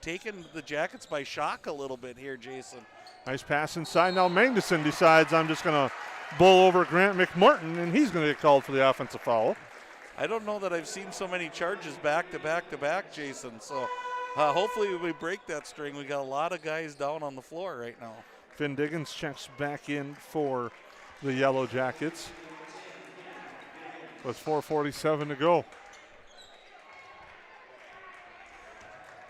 taken the Jackets by shock a little bit here, Jason. Nice pass inside. Now Magnuson decides I'm just going to bowl over Grant McMartin, and he's going to get called for the offensive foul. I don't know that I've seen so many charges back to back to back, Jason. So hopefully we break that string. We got a lot of guys down on the floor right now. Finn Diggins checks back in for the Yellow Jackets with 4:47 to go.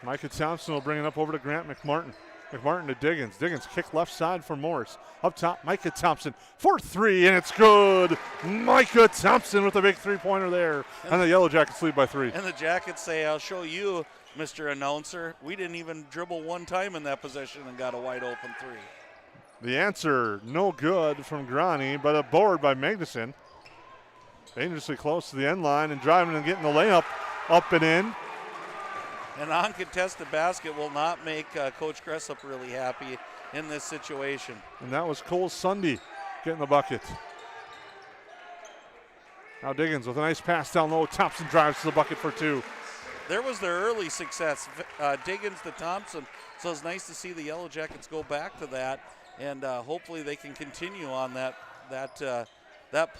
Micah Thompson will bring it up over to Grant McMartin. McMartin to Diggins. Diggins kick left side for Morris. Up top, Micah Thompson for three, and it's good. Micah Thompson with a big three-pointer there. And the Yellow Jackets lead by 3. And the Jackets say, I'll show you, Mr. Announcer. We didn't even dribble one time in that possession and got a wide open 3. The answer, no good from Grani, but a board by Magnuson. Dangerously close to the end line and driving and getting the layup up and in. An uncontested basket will not make Coach Cressup really happy in this situation. And that was Cole Sunday getting the bucket. Now Diggins with a nice pass down low. Thompson drives to the bucket for 2. There was their early success, Diggins to Thompson. So it's nice to see the Yellow Jackets go back to that, and hopefully they can continue on that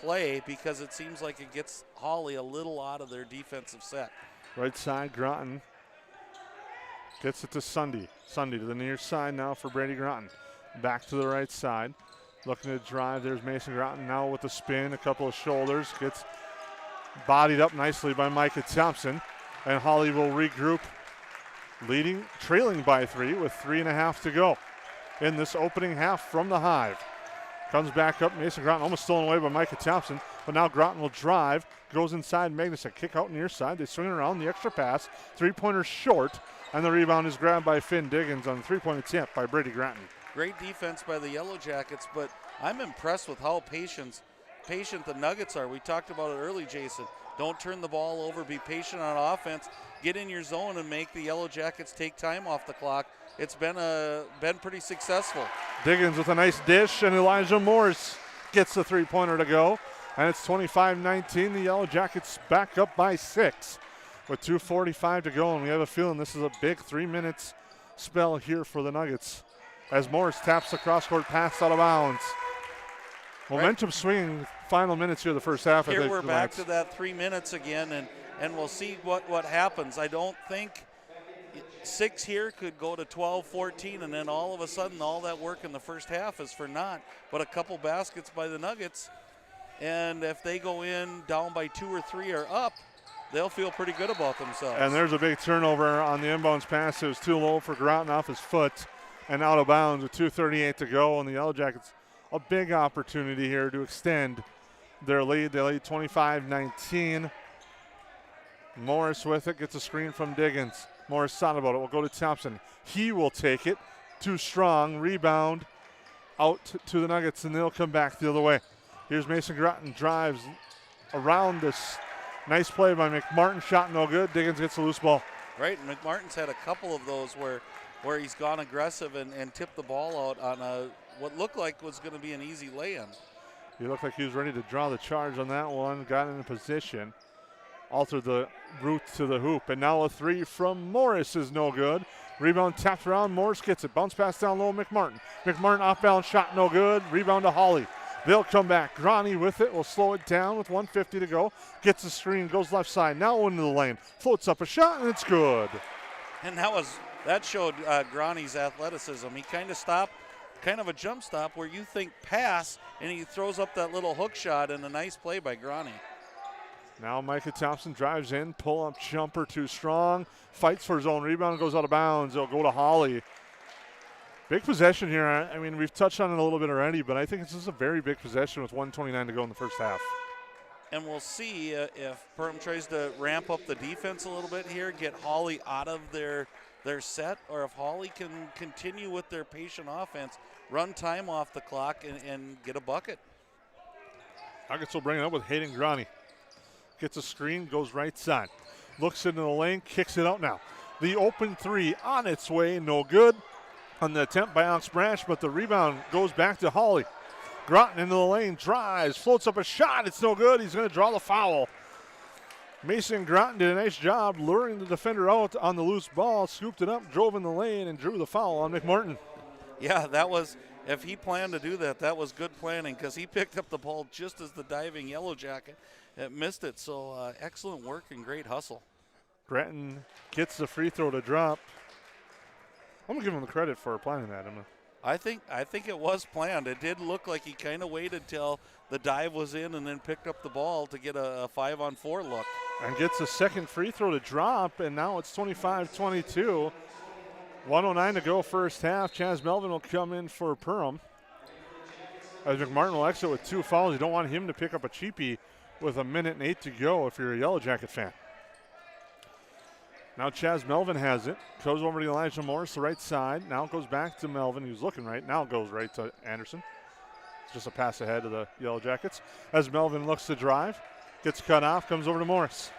play, because it seems like it gets Hawley a little out of their defensive set. Right side, Groton gets it to Sunday. Sunday to the near side now for Brady Groton. Back to the right side. Looking to drive. There's Mason Groton now with the spin, a couple of shoulders. Gets bodied up nicely by Micah Thompson. And Hawley will regroup, trailing by 3 with 3.5 to go in this opening half from the Hive. Comes back up, Mason Groton almost stolen away by Micah Thompson, but now Groton will drive, goes inside Magnuson, kick out near side. They swing it around, the extra pass, three-pointer short, and the rebound is grabbed by Finn Diggins on the three-point attempt by Brady Groton. Great defense by the Yellow Jackets, but I'm impressed with how patient the Nuggets are. We talked about it early, Jason. Don't turn the ball over, be patient on offense, get in your zone and make the Yellow Jackets take time off the clock. It's been pretty successful. Diggins with a nice dish, and Elijah Morris gets the three-pointer to go. And it's 25-19. The Yellow Jackets back up by 6 with 2:45 to go. And we have a feeling this is a big 3 minutes spell here for the Nuggets as Morris taps the cross-court pass out of bounds. Momentum swinging final minutes here the first half. Here we're back to that 3 minutes again, and we'll see what happens. I don't think 6 here could go to 12-14, and then all of a sudden all that work in the first half is for naught. But a couple baskets by the Nuggets, and if they go in down by 2 or 3 or up, they'll feel pretty good about themselves. And there's a big turnover on the inbounds pass. It was too low for Groton off his foot and out of bounds with 2:38 to go. And the Yellow Jackets, a big opportunity here to extend their lead. They lead 25-19. Morris with it, gets a screen from Diggins. Morris thought about it, will go to Thompson. He will take it, too strong, rebound out to the Nuggets, and they'll come back the other way. Here's Mason Groton, drives around this. Nice play by McMartin, shot no good. Diggins gets a loose ball. Right, and McMartin's had a couple of those where he's gone aggressive and tipped the ball out on what looked like was going to be an easy lay-in. He looked like he was ready to draw the charge on that one, got in a position, altered the route to the hoop, and now a 3 from Morris is no good. Rebound tapped around, Morris gets it. Bounce pass down low, McMartin. McMartin off-balance shot no good. Rebound to Hawley. They'll come back. Grani with it will slow it down with 1:50 to go. Gets the screen, goes left side, now into the lane. Floats up a shot, and it's good. And that showed Grani's athleticism. He kind of stopped, kind of a jump stop where you think pass, and he throws up that little hook shot, and a nice play by Grani. Now Micah Thompson drives in, pull-up jumper too strong, fights for his own rebound, goes out of bounds. It'll go to Hawley. Big possession here. I mean, we've touched on it a little bit already, but I think this is a very big possession with 1:29 to go in the first half. And we'll see if Perham tries to ramp up the defense a little bit here, get Hawley out of their set, or if Hawley can continue with their patient offense, run time off the clock, and get a bucket. Nuggets will bring it up with Hayden Grani. Gets a screen, goes right side. Looks into the lane, kicks it out now. The open 3 on its way, no good on the attempt by Alex Branch, but the rebound goes back to Hawley. Groton into the lane, drives, floats up a shot. It's no good. He's going to draw the foul. Mason Groton did a nice job luring the defender out on the loose ball, scooped it up, drove in the lane, and drew the foul on McMartin. Yeah, that was, if he planned to do that, that was good planning, because he picked up the ball just as the diving Yellow Jacket missed it. So excellent work and great hustle. Gretton gets the free throw to drop. I'm going to give him the credit for planning that. I think it was planned. It did look like he kind of waited till the dive was in and then picked up the ball to get a 5-on-4 look. And gets a second free throw to drop, and now it's 25-22. 1:09 to go first half. Chaz Melvin will come in for Perham. As McMartin will exit with 2 fouls. You don't want him to pick up a cheapie with 1:08 to go if you're a Yellow Jacket fan. Now Chaz Melvin has it. Goes over to Elijah Morris, the right side. Now it goes back to Melvin. He was looking right. Now it goes right to Anderson. It's just a pass ahead of the Yellow Jackets. As Melvin looks to drive, gets cut off, comes over to Morris.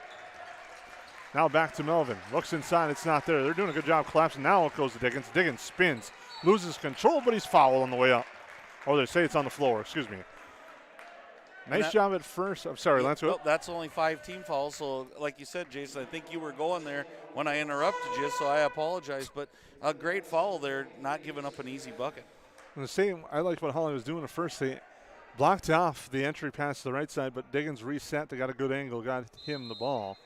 Now back to Melvin. Looks inside. It's not there. They're doing a good job collapsing. Now it goes to Diggins. Diggins spins, loses control, but he's fouled on the way up. Oh, they say it's on the floor. Excuse me. Nice job at first. I'm sorry, Lance. Well, that's only 5 team fouls. So, like you said, Jason, I think you were going there when I interrupted you, so I apologize. But a great foul there, not giving up an easy bucket. And the same, I liked what Hawley was doing at first. They blocked off the entry pass to the right side, but Diggins reset. They got a good angle, got him the ball.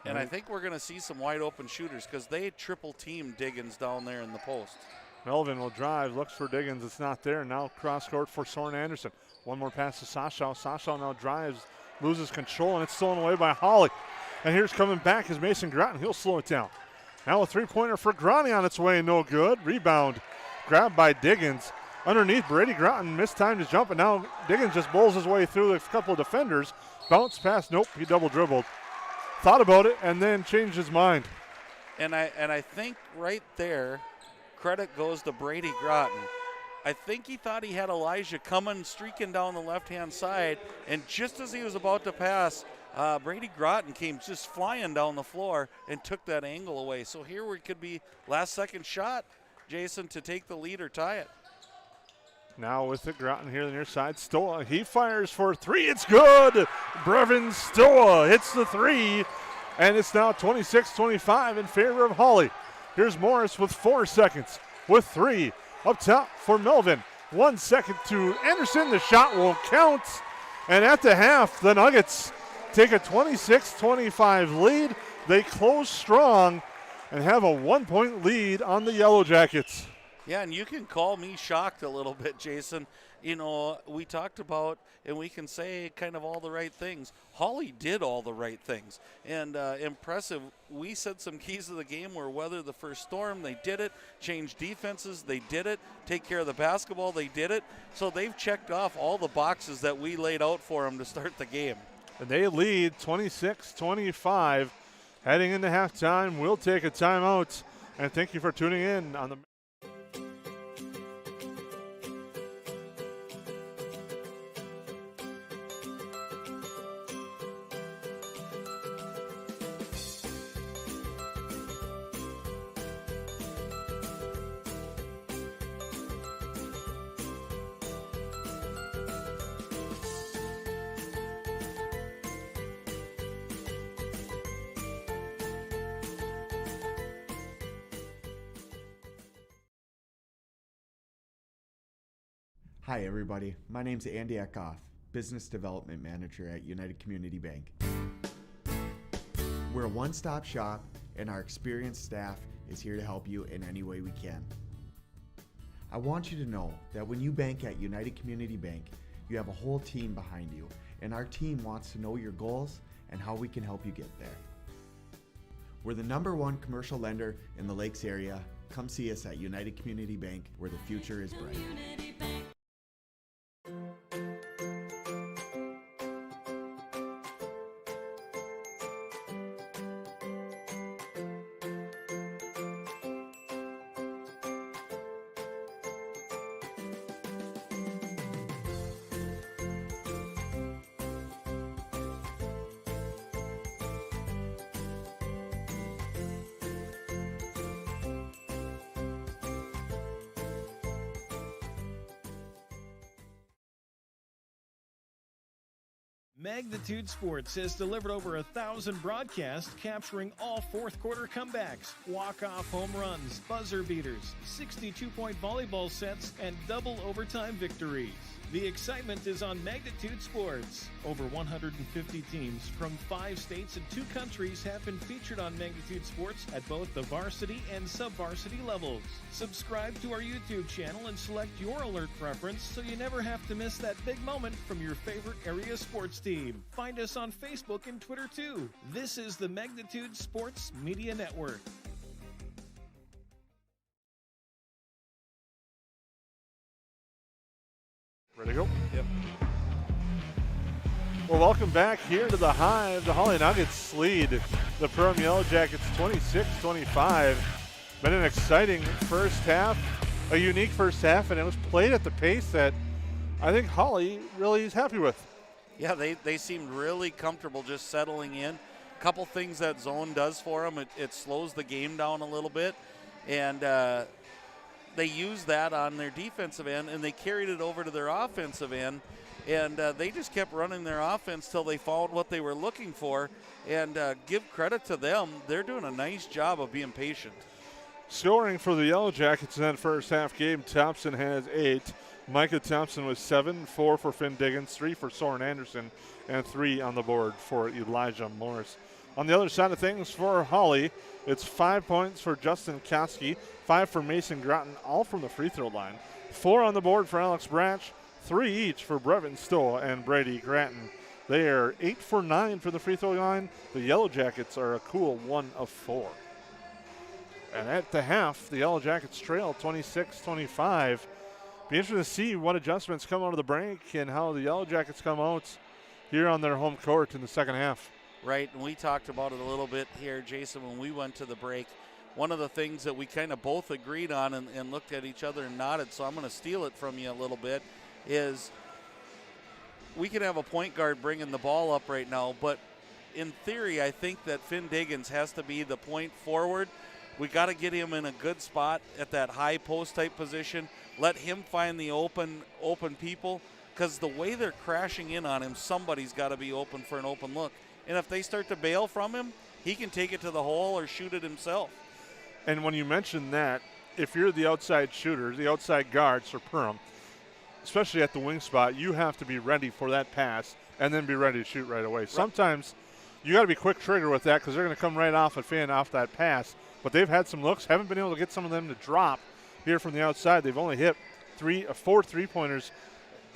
And I think we're going to see some wide open shooters because they triple team Diggins down there in the post. Melvin will drive, looks for Diggins. It's not there. Now cross court for Soren Anderson. One more pass to Sashaw. Sashaw now drives, loses control, and it's stolen away by Hawley. And here's coming back is Mason Groton. He'll slow it down. Now a three-pointer for Grani on its way, no good. Rebound grabbed by Diggins. Underneath, Brady Groton missed time to jump, and now Diggins just bowls his way through a couple of defenders. Bounce pass, nope, he double dribbled. Thought about it and then changed his mind. And I think right there, credit goes to Brady Groton. I think he thought he had Elijah coming, streaking down the left-hand side, and just as he was about to pass, Brady Groton came just flying down the floor and took that angle away. So here we could be last-second shot, Jason, to take the lead or tie it. Now with it, Groton here on the near side. Stoa, he fires for 3. It's good. Brevin Stoa hits the 3, and it's now 26-25 in favor of Hawley. Here's Morris with 4 seconds with 3. Up top for Melvin. 1 second to Anderson. The shot won't count. And at the half, the Nuggets take a 26-25 lead. They close strong and have a 1-point lead on the Yellow Jackets. Yeah, and you can call me shocked a little bit, Jason. You know, we talked about, and we can say kind of all the right things. Hawley did all the right things, and impressive. We said some keys of the game were weather the first storm. They did it. Change defenses. They did it. Take care of the basketball. They did it. So they've checked off all the boxes that we laid out for them to start the game. And they lead 26-25. Heading into halftime, we'll take a timeout. And thank you for tuning in on the Hi everybody, my name's Andy Eckhoff, Business Development Manager at United Community Bank. We're a one-stop shop and our experienced staff is here to help you in any way we can. I want you to know that when you bank at United Community Bank, you have a whole team behind you, and our team wants to know your goals and how we can help you get there. We're the #1 commercial lender in the Lakes area. Come see us at United Community Bank, where the future is bright. Magnitude Sports has delivered over 1,000 broadcasts capturing all fourth quarter comebacks, walk-off home runs, buzzer beaters, 62-point volleyball sets, and double overtime victories. The excitement is on Magnitude Sports. Over 150 teams from 5 states and 2 countries have been featured on Magnitude Sports at both the varsity and sub-varsity levels. Subscribe to our YouTube channel and select your alert preference so you never have to miss that big moment from your favorite area sports team. Find us on Facebook and Twitter too. This is the Magnitude Sports Media Network. Ready to go? Yep. Well, welcome back here to the Hive. The Hawley Nuggets lead the Perham Yellow Jackets 26-25. Been an exciting first half, a unique first half, and it was played at the pace that I think Hawley really is happy with. Yeah, they seemed really comfortable just settling in. A couple things that zone does for them, it slows the game down a little bit, and they used that on their defensive end, and they carried it over to their offensive end, and they just kept running their offense till they found what they were looking for, and give credit to them. They're doing a nice job of being patient. Scoring for the Yellow Jackets in that first half game, Thompson has 8. Micah Thompson was 7, 4 for Finn Diggins, 3 for Soren Anderson, and 3 on the board for Elijah Morris. On the other side of things for Hawley, it's 5 points for Justin Koski, 5 for Mason Groton, all from the free throw line. 4 on the board for Alex Branch, 3 each for Brevin Stoll and Brady Gratton. They are 8 for 9 for the free throw line. The Yellow Jackets are a cool 1 of 4. And at the half, the Yellow Jackets trail 26-25. Be interesting to see what adjustments come out of the break and how the Yellow Jackets come out here on their home court in the second half. Right, and we talked about it a little bit here, Jason, when we went to the break. One of the things that we kind of both agreed on and looked at each other and nodded, so I'm going to steal it from you a little bit, is we can have a point guard bringing the ball up right now, but in theory, I think that Finn Diggins has to be the point forward. We got to get him in a good spot at that high post type position. Let him find the open people, because the way they're crashing in on him, somebody's got to be open for an open look. And if they start to bail from him, he can take it to the hole or shoot it himself. And when you mention that, if you're the outside shooter, the outside guards for Perham, especially at the wing spot, you have to be ready for that pass and then be ready to shoot right away. Right. Sometimes you got to be quick trigger with that because they're going to come right off a fan off that pass. But they've had some looks, haven't been able to get some of them to drop here from the outside. They've only hit 4 3-pointers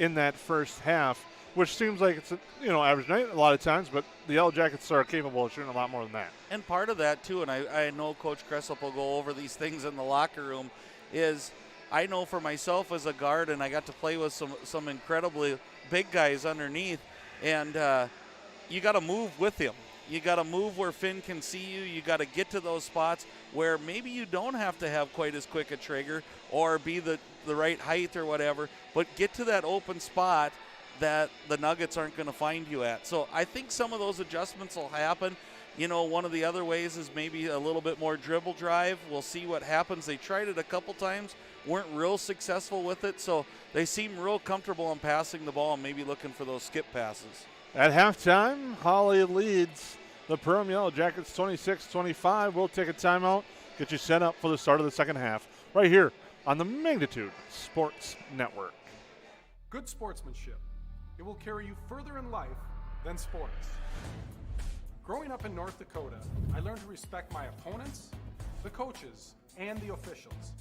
in that first half, which seems like it's average night a lot of times, but the Yellow Jackets are capable of shooting a lot more than that. And part of that, too, and I know Coach Cressup will go over these things in the locker room, is I know for myself as a guard, and I got to play with some incredibly big guys underneath, and you got to move with him. You got to move where Finn can see you. You got to get to those spots where maybe you don't have to have quite as quick a trigger or be the right height or whatever, but get to that open spot that the Nuggets aren't going to find you at. So I think some of those adjustments will happen. One of the other ways is maybe a little bit more dribble drive. We'll see what happens. They tried it a couple times, weren't real successful with it, so they seem real comfortable in passing the ball and maybe looking for those skip passes. At halftime, Hawley leads the Perham Yellow Jackets 26-25. We'll take a timeout, get you set up for the start of the second half right here on the Magnitude Sports Network. Good sportsmanship. It will carry you further in life than sports. Growing up in North Dakota, I learned to respect my opponents, the coaches, and the officials.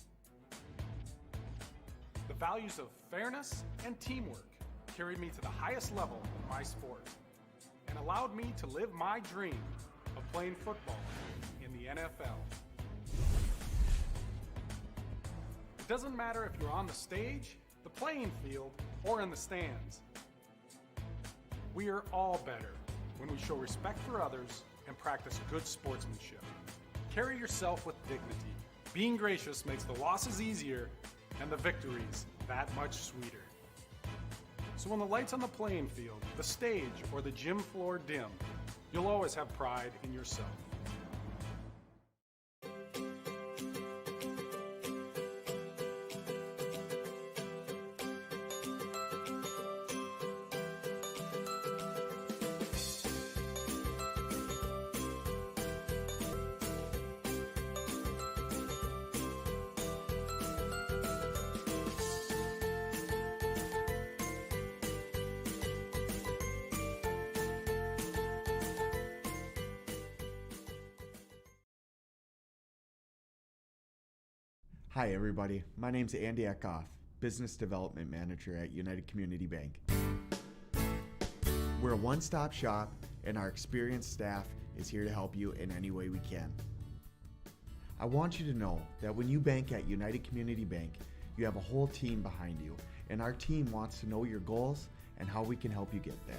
The values of fairness and teamwork carried me to the highest level of my sport and allowed me to live my dream of playing football in the NFL. It doesn't matter if you're on the stage, the playing field, or in the stands. We are all better when we show respect for others and practice good sportsmanship. Carry yourself with dignity. Being gracious makes the losses easier and the victories that much sweeter. So when the lights on the playing field, the stage, or the gym floor dim, you'll always have pride in yourself. Hi everybody, my name's Andy Eckhoff, Business Development Manager at United Community Bank. We're a one-stop shop and our experienced staff is here to help you in any way we can. I want you to know that when you bank at United Community Bank, you have a whole team behind you and our team wants to know your goals and how we can help you get there.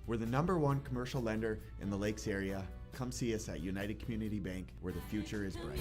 We're the #1 commercial lender in the Lakes area. Come see us at United Community Bank, where the future is bright.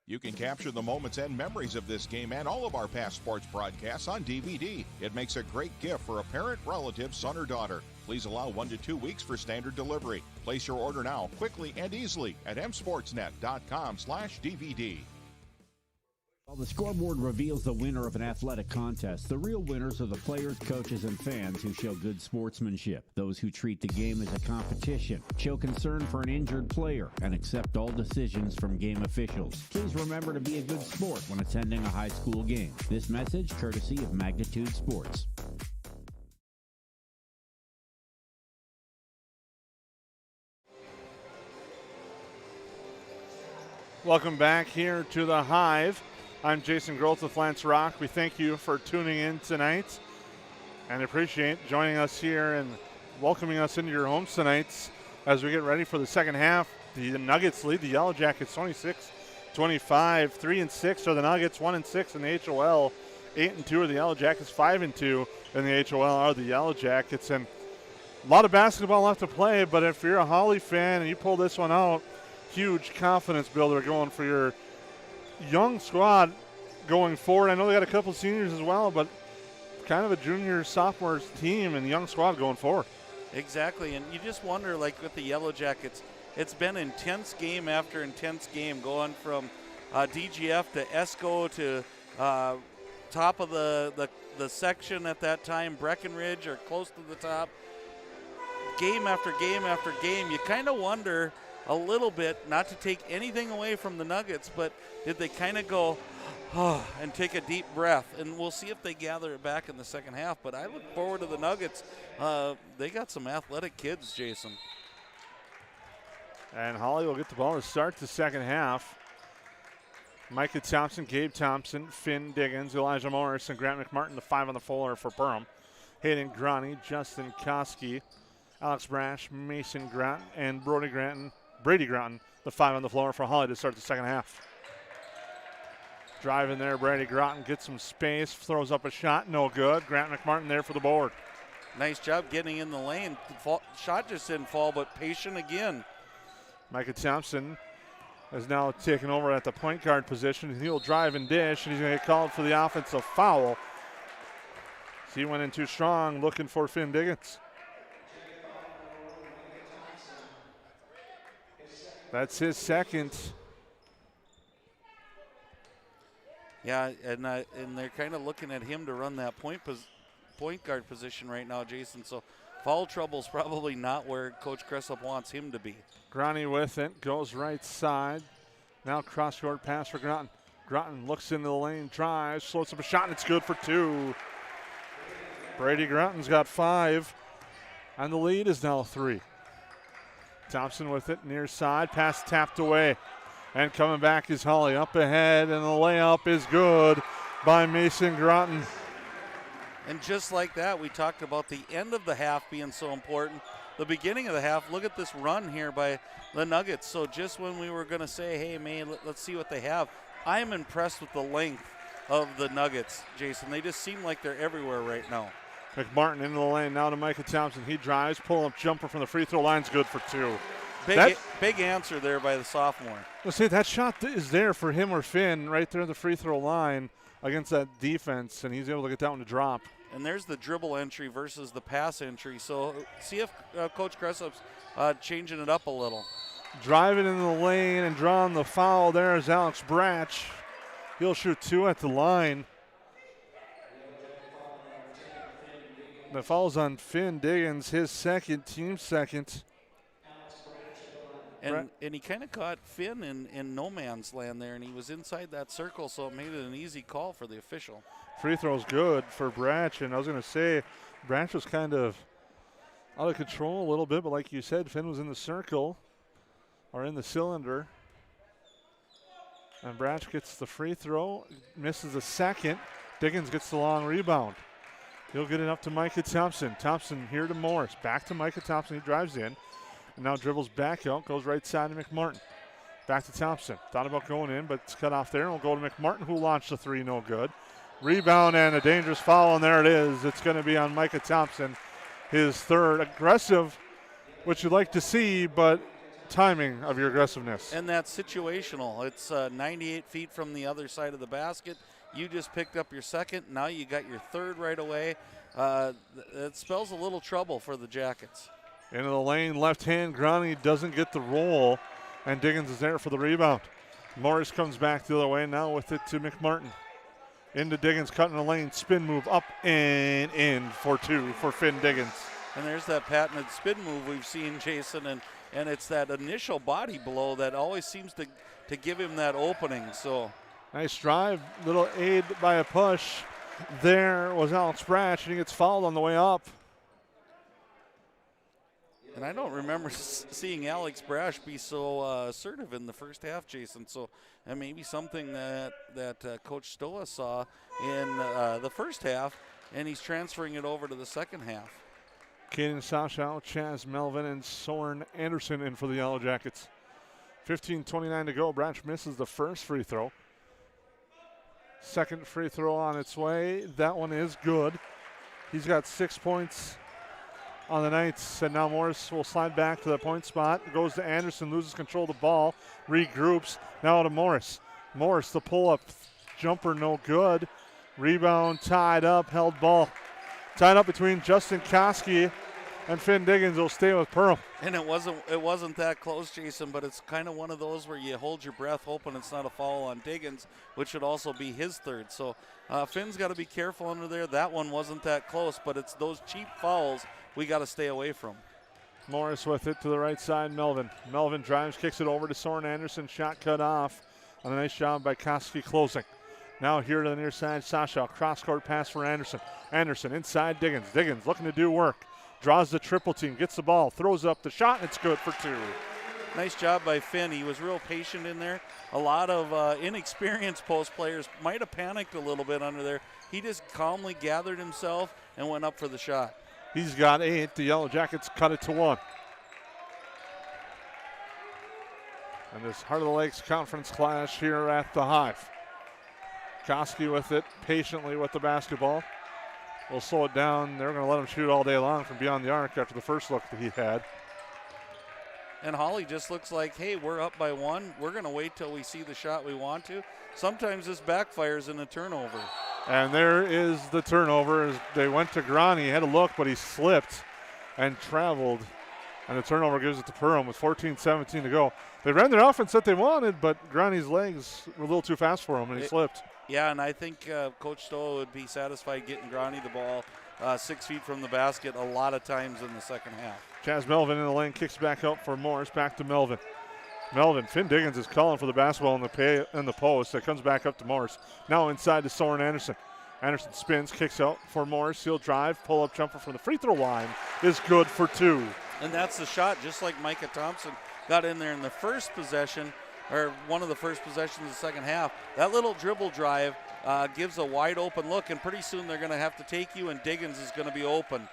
You can capture the moments and memories of this game and all of our past sports broadcasts on DVD. It makes a great gift for a parent, relative, son, or daughter. Please allow 1 to 2 weeks for standard delivery. Place your order now, quickly and easily at msportsnet.com/DVD. While the scoreboard reveals the winner of an athletic contest, the real winners are the players, coaches, and fans who show good sportsmanship. Those who treat the game as a competition, show concern for an injured player, and accept all decisions from game officials. Please remember to be a good sport when attending a high school game. This message courtesy of Magnitude Sports. Welcome back here to the Hive. I'm Jason Groth with Lance Rock. We thank you for tuning in tonight and appreciate joining us here and welcoming us into your homes tonight as we get ready for the second half. The Nuggets lead the Yellow Jackets 26-25. 3-6 are the Nuggets, 1-6 in the HOL. 8-2 are the Yellow Jackets, 5-2 in the HOL are the Yellow Jackets. And a lot of basketball left to play, but if you're a Hawley fan and you pull this one out, huge confidence builder going for your young squad going forward. I know they got a couple seniors as well, but kind of a junior sophomore team and young squad going forward. Exactly, and you just wonder, like with the Yellow Jackets, it's been intense game after intense game, going from DGF to ESCO to top of the section at that time, Breckenridge, or close to the top. Game after game after game, you kind of wonder a little bit, not to take anything away from the Nuggets, but did they kind of go, and take a deep breath? And we'll see if they gather it back in the second half. But I look forward to the Nuggets. They got some athletic kids, Jason. And Hawley will get the ball to start the second half. Micah Thompson, Gabe Thompson, Finn Diggins, Elijah Morris, and Grant McMartin, the 5 on the floor for Perham. Hayden Grani, Justin Koski, Alex Brash, Mason Grant, and Brady Granton, the 5 on the floor for Hawley to start the second half. Driving there, Brady Granton gets some space, throws up a shot, no good. Grant McMartin there for the board. Nice job getting in the lane. Shot just didn't fall, but patient again. Micah Thompson has now taken over at the point guard position. He'll drive and dish, and he's going to get called for the offensive foul. So he went in too strong, looking for Finn Diggins. That's his second. Yeah, and they're kind of looking at him to run that point guard position right now, Jason. So foul trouble's probably not where Coach Cressup wants him to be. Grani with it, goes right side. Now cross-court pass for Groton. Groton looks into the lane, drives, floats up a shot, and it's good for 2. Brady Groton's got 5, and the lead is now 3. Thompson with it, near side, pass tapped away. And coming back is Hawley up ahead, and the layup is good by Mason Groton. And just like that, we talked about the end of the half being so important. The beginning of the half, look at this run here by the Nuggets. So just when we were going to say, hey, man, let's see what they have, I am impressed with the length of the Nuggets, Jason. They just seem like they're everywhere right now. McMartin into the lane, now to Micah Thompson. He drives, pull-up jumper from the free throw line's good for 2. Big answer there by the sophomore. Well, see, that shot is there for him or Finn right there at the free throw line against that defense, and he's able to get that one to drop. And there's the dribble entry versus the pass entry. So see if Coach Cressup's changing it up a little. Driving in the lane and drawing the foul there is Alex Bratch. He'll shoot 2 at the line. The foul's on Finn Diggins, his second, team second. And he kind of caught Finn in no man's land there, and he was inside that circle, so it made it an easy call for the official. Free throw's good for Branch, and I was going to say Branch was kind of out of control a little bit, but like you said, Finn was in the circle or in the cylinder. And Branch gets the free throw, misses a second. Diggins gets the long rebound. He'll get it up to Micah Thompson. Thompson here to Morris. Back to Micah Thompson. He drives in. And now dribbles back out. Goes right side to McMartin. Back to Thompson. Thought about going in, but it's cut off there. And we'll go to McMartin, who launched the three. No good. Rebound and a dangerous foul, and there it is. It's going to be on Micah Thompson. His third. Aggressive, which you'd like to see, but timing of your aggressiveness. And that's situational. It's 98 feet from the other side of the basket. You just picked up your second. Now you got your third right away. It spells a little trouble for the Jackets. Into the lane, left hand. Grani doesn't get the roll, and Diggins is there for the rebound. Morris comes back the other way now with it to McMartin. Into Diggins, cutting the lane, spin move up and in for two for Finn Diggins. And there's that patented spin move we've seen, Jason, and it's that initial body blow that always seems to give him that opening. So nice drive, little aid by a push. There was Alex Branch, and he gets fouled on the way up. And I don't remember seeing Alex Brash be so assertive in the first half, Jason. So that may be something that Coach Stoa saw in the first half, and he's transferring it over to the second half. Caden Sasha, Chaz Melvin, and Soren Anderson in for the Yellow Jackets. 15:29 to go. Branch misses the first free throw. Second free throw on its way. That one is good. He's got 6 points on the Knights, and now Morris will slide back to the point spot. Goes to Anderson, loses control of the ball, regroups. Now to Morris. Morris, the pull-up jumper, no good. Rebound tied up, held ball. Tied up between Justin Koski and Finn Diggins. Will stay with Perham. And it wasn't that close, Jason, but it's kind of one of those where you hold your breath hoping it's not a foul on Diggins, which would also be his third. So Finn's got to be careful under there. That one wasn't that close, but it's those cheap fouls we got to stay away from. Morris with it to the right side, Melvin. Melvin drives, kicks it over to Soren Anderson. Shot cut off on a nice job by Koski closing. Now here to the near side, Sasha. Cross-court pass for Anderson. Anderson inside Diggins. Diggins looking to do work. Draws the triple team, gets the ball, throws up the shot, and it's good for two. Nice job by Finn. He was real patient in there. A lot of inexperienced post players might have panicked a little bit under there. He just calmly gathered himself and went up for the shot. He's got 8. The Yellow Jackets cut it to 1. And this Heart of the Lakes conference clash here at the Hive. Koski with it, patiently with the basketball. We'll slow it down. They're going to let him shoot all day long from beyond the arc after the first look that he had. And Hawley just looks like, hey, we're up by 1. We're going to wait till we see the shot we want to. Sometimes this backfires in a turnover. And there is the turnover as they went to Grani. He had a look, but he slipped and traveled. And the turnover gives it to Perham with 14-17 to go. They ran their offense that they wanted, but Grani's legs were a little too fast for him, and he slipped. Yeah, and I think Coach Stoll would be satisfied getting Grani the ball 6 feet from the basket a lot of times in the second half. Chaz Melvin in the lane, kicks back out for Morris, back to Melvin. Melvin, Finn Diggins is calling for the basketball in the post. That comes back up to Morris. Now inside to Soren Anderson. Anderson spins, kicks out for Morris. He'll drive, pull-up jumper from the free throw line is good for 2. And that's the shot, just like Micah Thompson got in there in the first possession, or one of the first possessions of the second half. That little dribble drive gives a wide open look, and pretty soon they're going to have to take you, and Diggins is going to be open.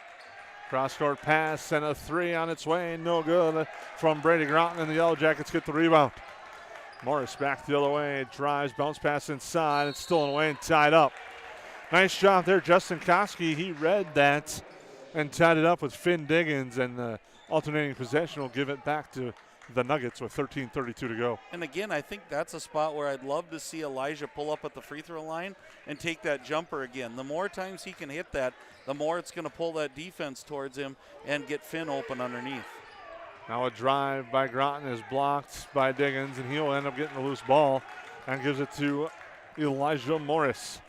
Cross-court pass and a 3 on its way. No good from Brady Groton, and the Yellow Jackets get the rebound. Morris back the other way, drives, bounce pass inside. It's stolen away and tied up. Nice job there, Justin Koski. He read that and tied it up with Finn Diggins, and the alternating possession will give it back to the Nuggets with 13:32 to go. And again, I think that's a spot where I'd love to see Elijah pull up at the free throw line and take that jumper again. The more times he can hit that, the more it's going to pull that defense towards him and get Finn open underneath. Now a drive by Groton is blocked by Diggins, and he'll end up getting the loose ball and gives it to Elijah Morris.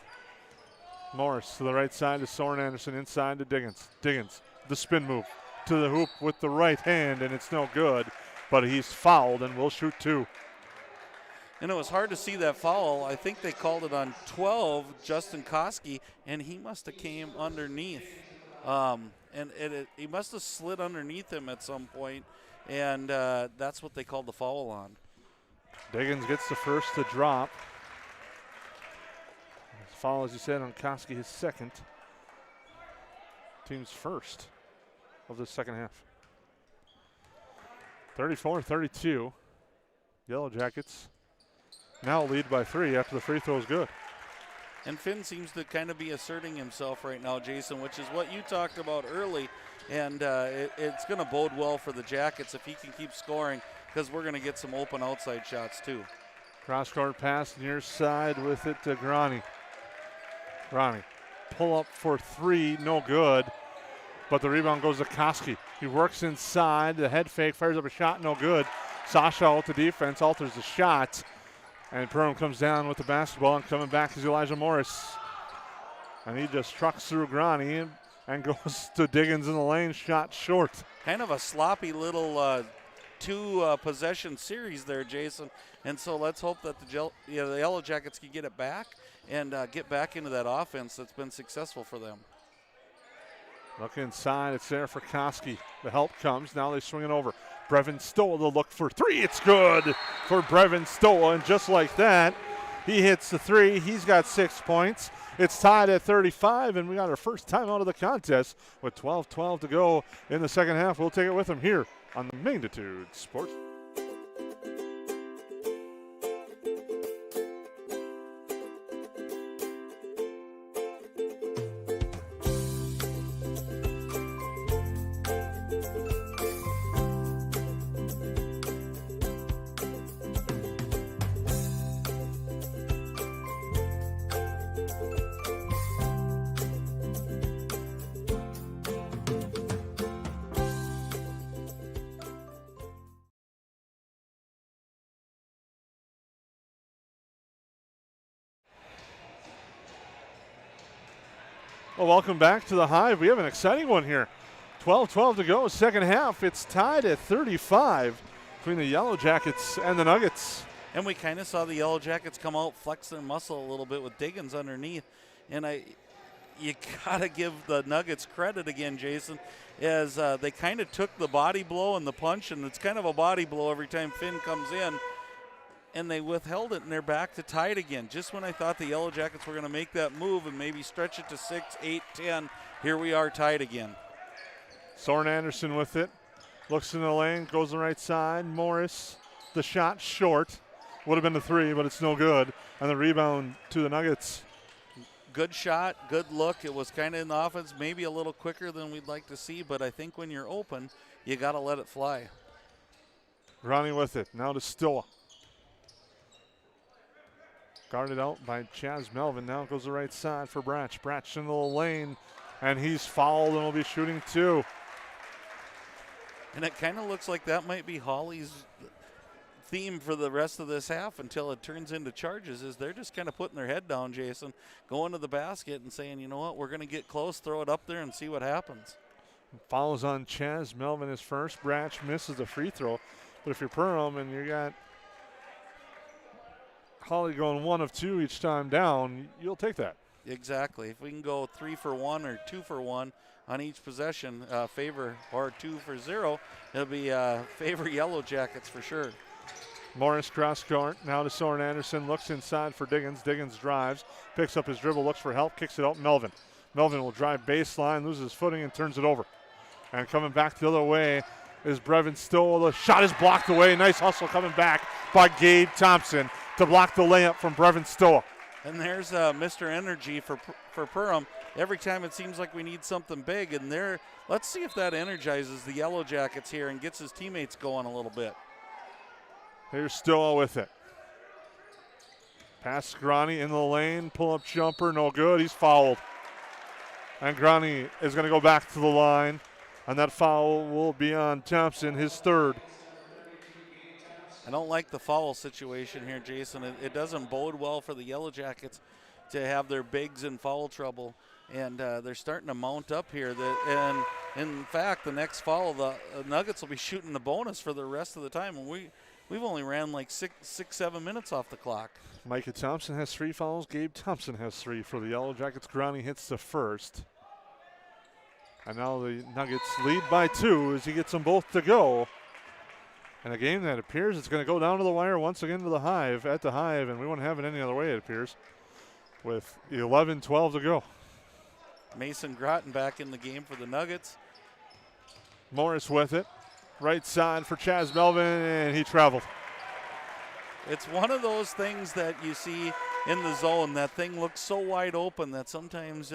Morris to the right side to Soren Anderson, inside to Diggins. Diggins, the spin move to the hoop with the right hand, and it's no good. but he's fouled and will shoot 2. And it was hard to see that foul. I think they called it on 12, Justin Koski, and he must have came underneath. He must have slid underneath him at some point, and that's what they called the foul on. Diggins gets the first to drop. Foul, as you said, on Koski, his second. Team's first of the second half. 34-32. Yellow Jackets now lead by 3 after the free throw is good. And Finn seems to kind of be asserting himself right now, Jason, which is what you talked about early. And it's going to bode well for the Jackets if he can keep scoring, because we're going to get some open outside shots too. Cross-court pass near side with it to Grani. Grani, pull up for 3, no good. But the rebound goes to Koski. He works inside, the head fake, fires up a shot, no good. Sasha out the defense, alters the shot. And Perham comes down with the basketball, and coming back is Elijah Morris. And he just trucks through Grani and goes to Diggins in the lane, shot short. Kind of a sloppy little 2-possession series there, Jason. And so let's hope that the Yellow Jackets can get it back and get back into that offense that's been successful for them. Look inside, it's there for Koski. The help comes, now they swing it over. Brevin Stoll to look for 3, it's good for Brevin Stoll, and just like that, he hits the 3, he's got 6 points. It's tied at 35, and we got our first time out of the contest with 12-12 to go in the second half. We'll take it with him here on the Magnitude Sports. Well, welcome back to the Hive. We have an exciting one here. 12-12 to go, second half. It's tied at 35 between the Yellow Jackets and the Nuggets. And we kind of saw the Yellow Jackets come out, flex their muscle a little bit with Diggins underneath. And you got to give the Nuggets credit again, Jason, as they kind of took the body blow and the punch, and it's kind of a body blow every time Finn comes in. And they withheld it, and they're back to tie it again. Just when I thought the Yellow Jackets were going to make that move and maybe stretch it to 6, 8, 10, here we are tied again. Soren Anderson with it. Looks in the lane, goes the right side. Morris, the shot short. Would have been the 3, but it's no good. And the rebound to the Nuggets. Good shot, good look. It was kind of in the offense, maybe a little quicker than we'd like to see, but I think when you're open, you got to let it fly. Ronnie with it. Now to Stoa. Guarded out by Chaz Melvin. Now goes the right side for Bratch. Bratch in the lane, and he's fouled and will be shooting 2. And it kind of looks like that might be Hawley's theme for the rest of this half until it turns into charges, is they're just kind of putting their head down, Jason, going to the basket and saying, you know what, we're going to get close, throw it up there and see what happens. Fouls on Chaz Melvin is first. Bratch misses the free throw. But if you're Perham and you got Hawley going 1 of 2 each time down, you'll take that. Exactly. If we can go 3 for 1 or 2 for 1 on each possession, favor, or 2 for 0, it'll be favor Yellow Jackets for sure. Morris cross court. Now to Soren Anderson. Looks inside for Diggins. Diggins drives. Picks up his dribble. Looks for help. Kicks it out. Melvin. Melvin will drive baseline. Loses his footing and turns it over. And coming back the other way is Brevin Stoll. The shot is blocked away. Nice hustle coming back by Gabe Thompson to block the layup from Brevin Stoll. And there's Mr. Energy for Perham. Every time it seems like we need something big, and let's see if that energizes the Yellow Jackets here and gets his teammates going a little bit. Here's Stoll with it. Pass Grani in the lane. Pull-up jumper, no good. He's fouled. And Grani is going to go back to the line, and that foul will be on Thompson, his 3rd. I don't like the foul situation here, Jason. It doesn't bode well for the Yellow Jackets to have their bigs in foul trouble, and they're starting to mount up here. And In fact, the next foul, the Nuggets will be shooting the bonus for the rest of the time. And we've only ran like 7 minutes off the clock. Micah Thompson has 3 fouls. Gabe Thompson has 3 for the Yellow Jackets. Grani hits the first. And now the Nuggets lead by 2 as he gets them both to go. And a game that appears it's going to go down to the wire once again to the Hive, at the Hive, and we won't have it any other way, it appears, with 11-12 to go. Mason Groton back in the game for the Nuggets. Morris with it. Right side for Chaz Melvin, and he traveled. It's one of those things that you see in the zone. That thing looks so wide open that sometimes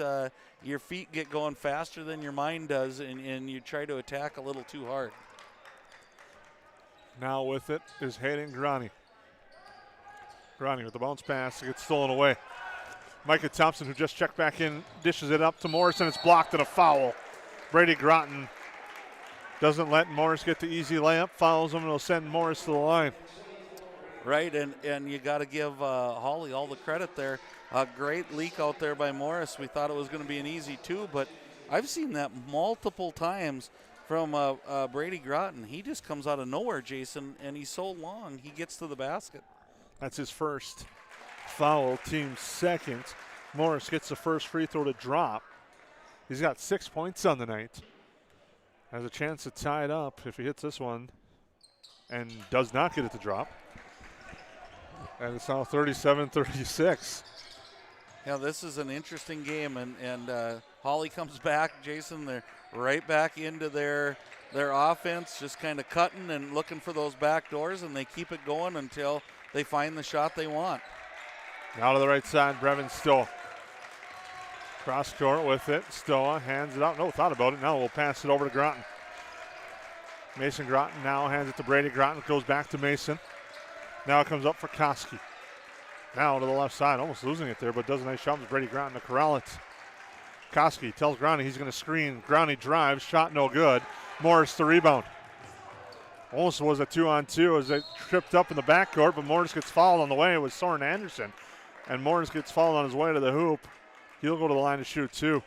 your feet get going faster than your mind does, and you try to attack a little too hard. Now with it is Hayden Grani. Grani with the bounce pass. It gets stolen away. Micah Thompson, who just checked back in, dishes it up to Morris, and it's blocked and a foul. Brady Groton doesn't let Morris get the easy layup. Fouls him, and it'll send Morris to the line. Right, and you got to give Hawley all the credit there. A great leak out there by Morris. We thought it was going to be an easy 2, but I've seen that multiple times from Brady Groton. He just comes out of nowhere, Jason, and he's so long, he gets to the basket. That's his first foul, team second. Morris gets the first free throw to drop. He's got 6 points on the night. Has a chance to tie it up if he hits this one, and does not get it to drop. And it's now 37-36. Yeah, this is an interesting game, and Hawley comes back, Jason. They're right back into their offense, just kind of cutting and looking for those back doors, and they keep it going until they find the shot they want. Now to the right side, Brevin Stoa. Cross court with it. Stoa hands it out. No thought about it. Now we'll pass it over to Groton. Mason Groton now hands it to Brady Groton. Goes back to Mason. Now it comes up for Koski. Now to the left side, almost losing it there, but does a nice job with Brady Groton to corral it. Koski tells Grani he's going to screen. Grani drives, shot no good. Morris the rebound. Almost was a 2-on-2 as they tripped up in the backcourt, but Morris gets fouled on the way with Soren Anderson. And Morris gets fouled on his way to the hoop. He'll go to the line to shoot 2.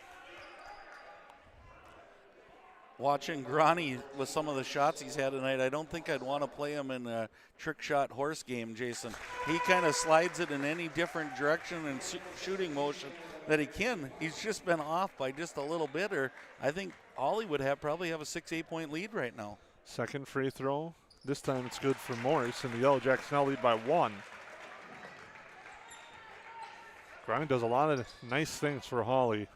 Watching Grani with some of the shots he's had tonight, I don't think I'd want to play him in a trick shot horse game, Jason. He kind of slides it in any different direction and shooting motion that he can. He's just been off by just a little bit, or I think Hawley would probably have a 6-8 point lead right now. Second free throw. This time it's good for Morris, and the Yellow Jackets now lead by 1. Grani does a lot of nice things for Hawley.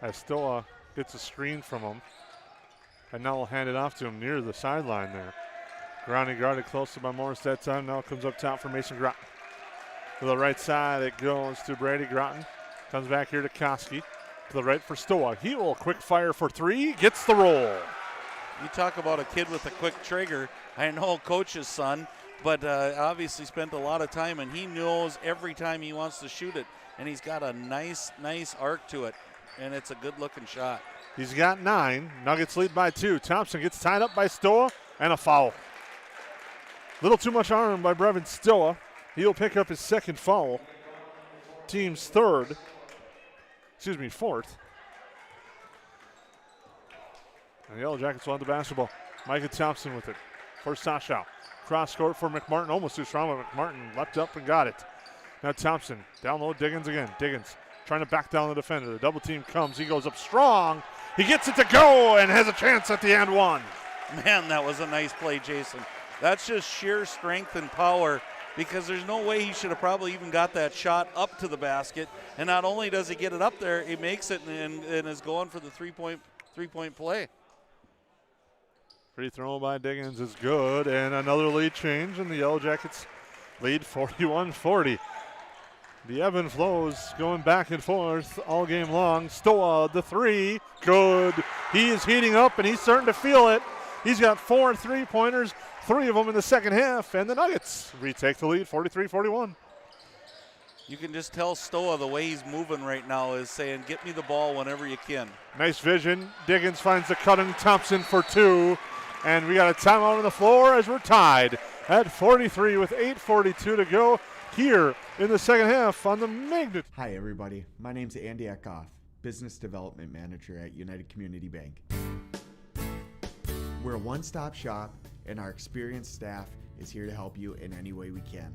As Stoa gets a screen from him. And now we'll hand it off to him near the sideline there. Grani guarded closely by Morris that time. Now it comes up top for Mason Groton. To the right side it goes to Brady Groton. Comes back here to Koski. To the right for Stoa. He will quick fire for 3. Gets the roll. You talk about a kid with a quick trigger. I know coach's son, but obviously spent a lot of time, and he knows every time he wants to shoot it. And he's got a nice arc to it, and it's a good-looking shot. He's got 9. Nuggets lead by 2. Thompson gets tied up by Stoa, and a foul. Little too much arm by Brevin Stoa. He'll pick up his second foul. Team's fourth. And the Yellow Jackets will have the basketball. Micah Thompson with it for Sasha. Cross court for McMartin. Almost too strong, but McMartin leapt up and got it. Now Thompson down low. Diggins again. Diggins trying to back down the defender. The double team comes. He goes up strong. He gets it to go and has a chance at the and one. Man, that was a nice play, Jason. That's just sheer strength and power, because there's no way he should have probably even got that shot up to the basket. And not only does he get it up there, he makes it and is going for the three-point play. Free throw by Diggins is good, and another lead change, and the Yellow Jackets lead 41-40. The ebb and flows going back and forth all game long. Stoa, the 3, good. He is heating up, and he's starting to feel it. He's got 4 3-pointers, 3 of them in the second half, and the Nuggets retake the lead, 43-41. You can just tell Stoa the way he's moving right now is saying, get me the ball whenever you can. Nice vision. Diggins finds the cutting Thompson for 2, and we got a timeout on the floor as we're tied at 43 with 8:42 to go here in the second half on the Magnet. Hi everybody, my name's Andy Eckhoff, Business Development Manager at United Community Bank. We're a one-stop shop, and our experienced staff is here to help you in any way we can.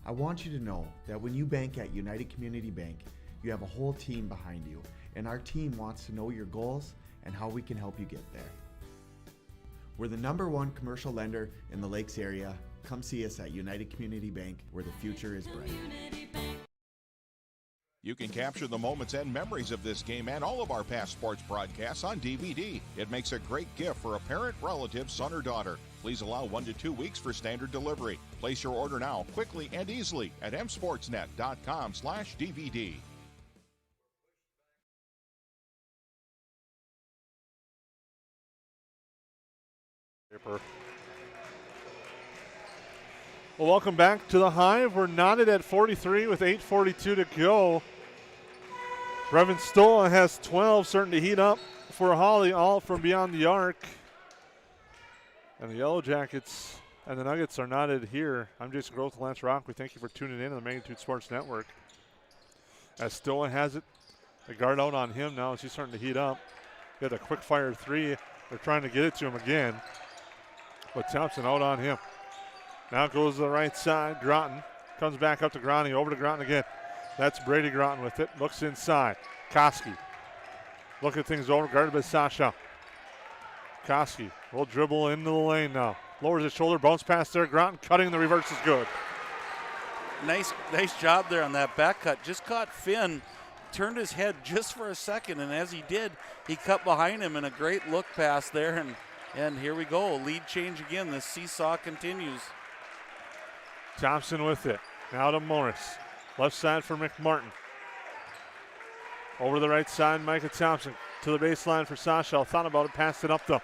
I want you to know that when you bank at United Community Bank, you have a whole team behind you, and our team wants to know your goals and how we can help you get there. We're the #1 commercial lender in the Lakes area. Come see us at United Community Bank, where the future is bright. You can capture the moments and memories of this game and all of our past sports broadcasts on DVD. It makes a great gift for a parent, relative, son, or daughter. Please allow 1 to 2 weeks for standard delivery. Place your order now, quickly and easily at msportsnet.com/DVD. Well, welcome back to the Hive. We're knotted at 43 with 8:42 to go. Brevin Stoll has 12, starting to heat up for Hawley, all from beyond the arc. And the Yellow Jackets and the Nuggets are knotted here. I'm Jason Groth, Lance Rock. We thank you for tuning in on the Magnitude Sports Network. As Stoll has it, the guard out on him now as he's starting to heat up. He had a quick fire three. They're trying to get it to him again. But Thompson out on him. Now goes to the right side. Groton comes back up to Grani. Over to Groton again. That's Brady Groton with it. Looks inside. Koski looking things over. Guarded by Sasha. Koski will dribble into the lane now. Lowers his shoulder. Bounce pass there. Groton cutting. The reverse is good. Nice job there on that back cut. Just caught Finn. Turned his head just for a second. And as he did, he cut behind him in a great look pass there. And here we go. Lead change again. The seesaw continues. Thompson with it. Now to Morris. Left side for McMartin. Over the right side, Micah Thompson to the baseline for Sasha. Thought about it, passed it up though.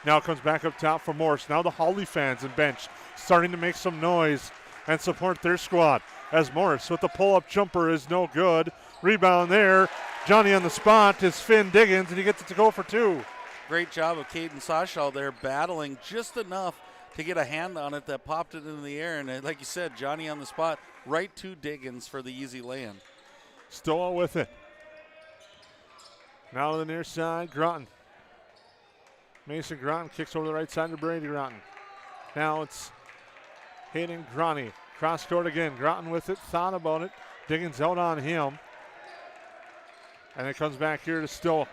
Now comes back up top for Morris. Now the Hawley fans and bench starting to make some noise and support their squad. As Morris with the pull-up jumper is no good. Rebound there. Johnny on the spot is Finn Diggins, and he gets it to go for 2. Great job of Caden Sasha there, battling just enough to get a hand on it that popped it into the air. And like you said, Johnny on the spot, right to Diggins for the easy lay-in. Stoa with it. Now to the near side, Groton. Mason Groton kicks over the right side to Brady Groton. Now it's Hayden Grani. Cross court again. Groton with it, thought about it. Diggins out on him. And it comes back here to Stoa.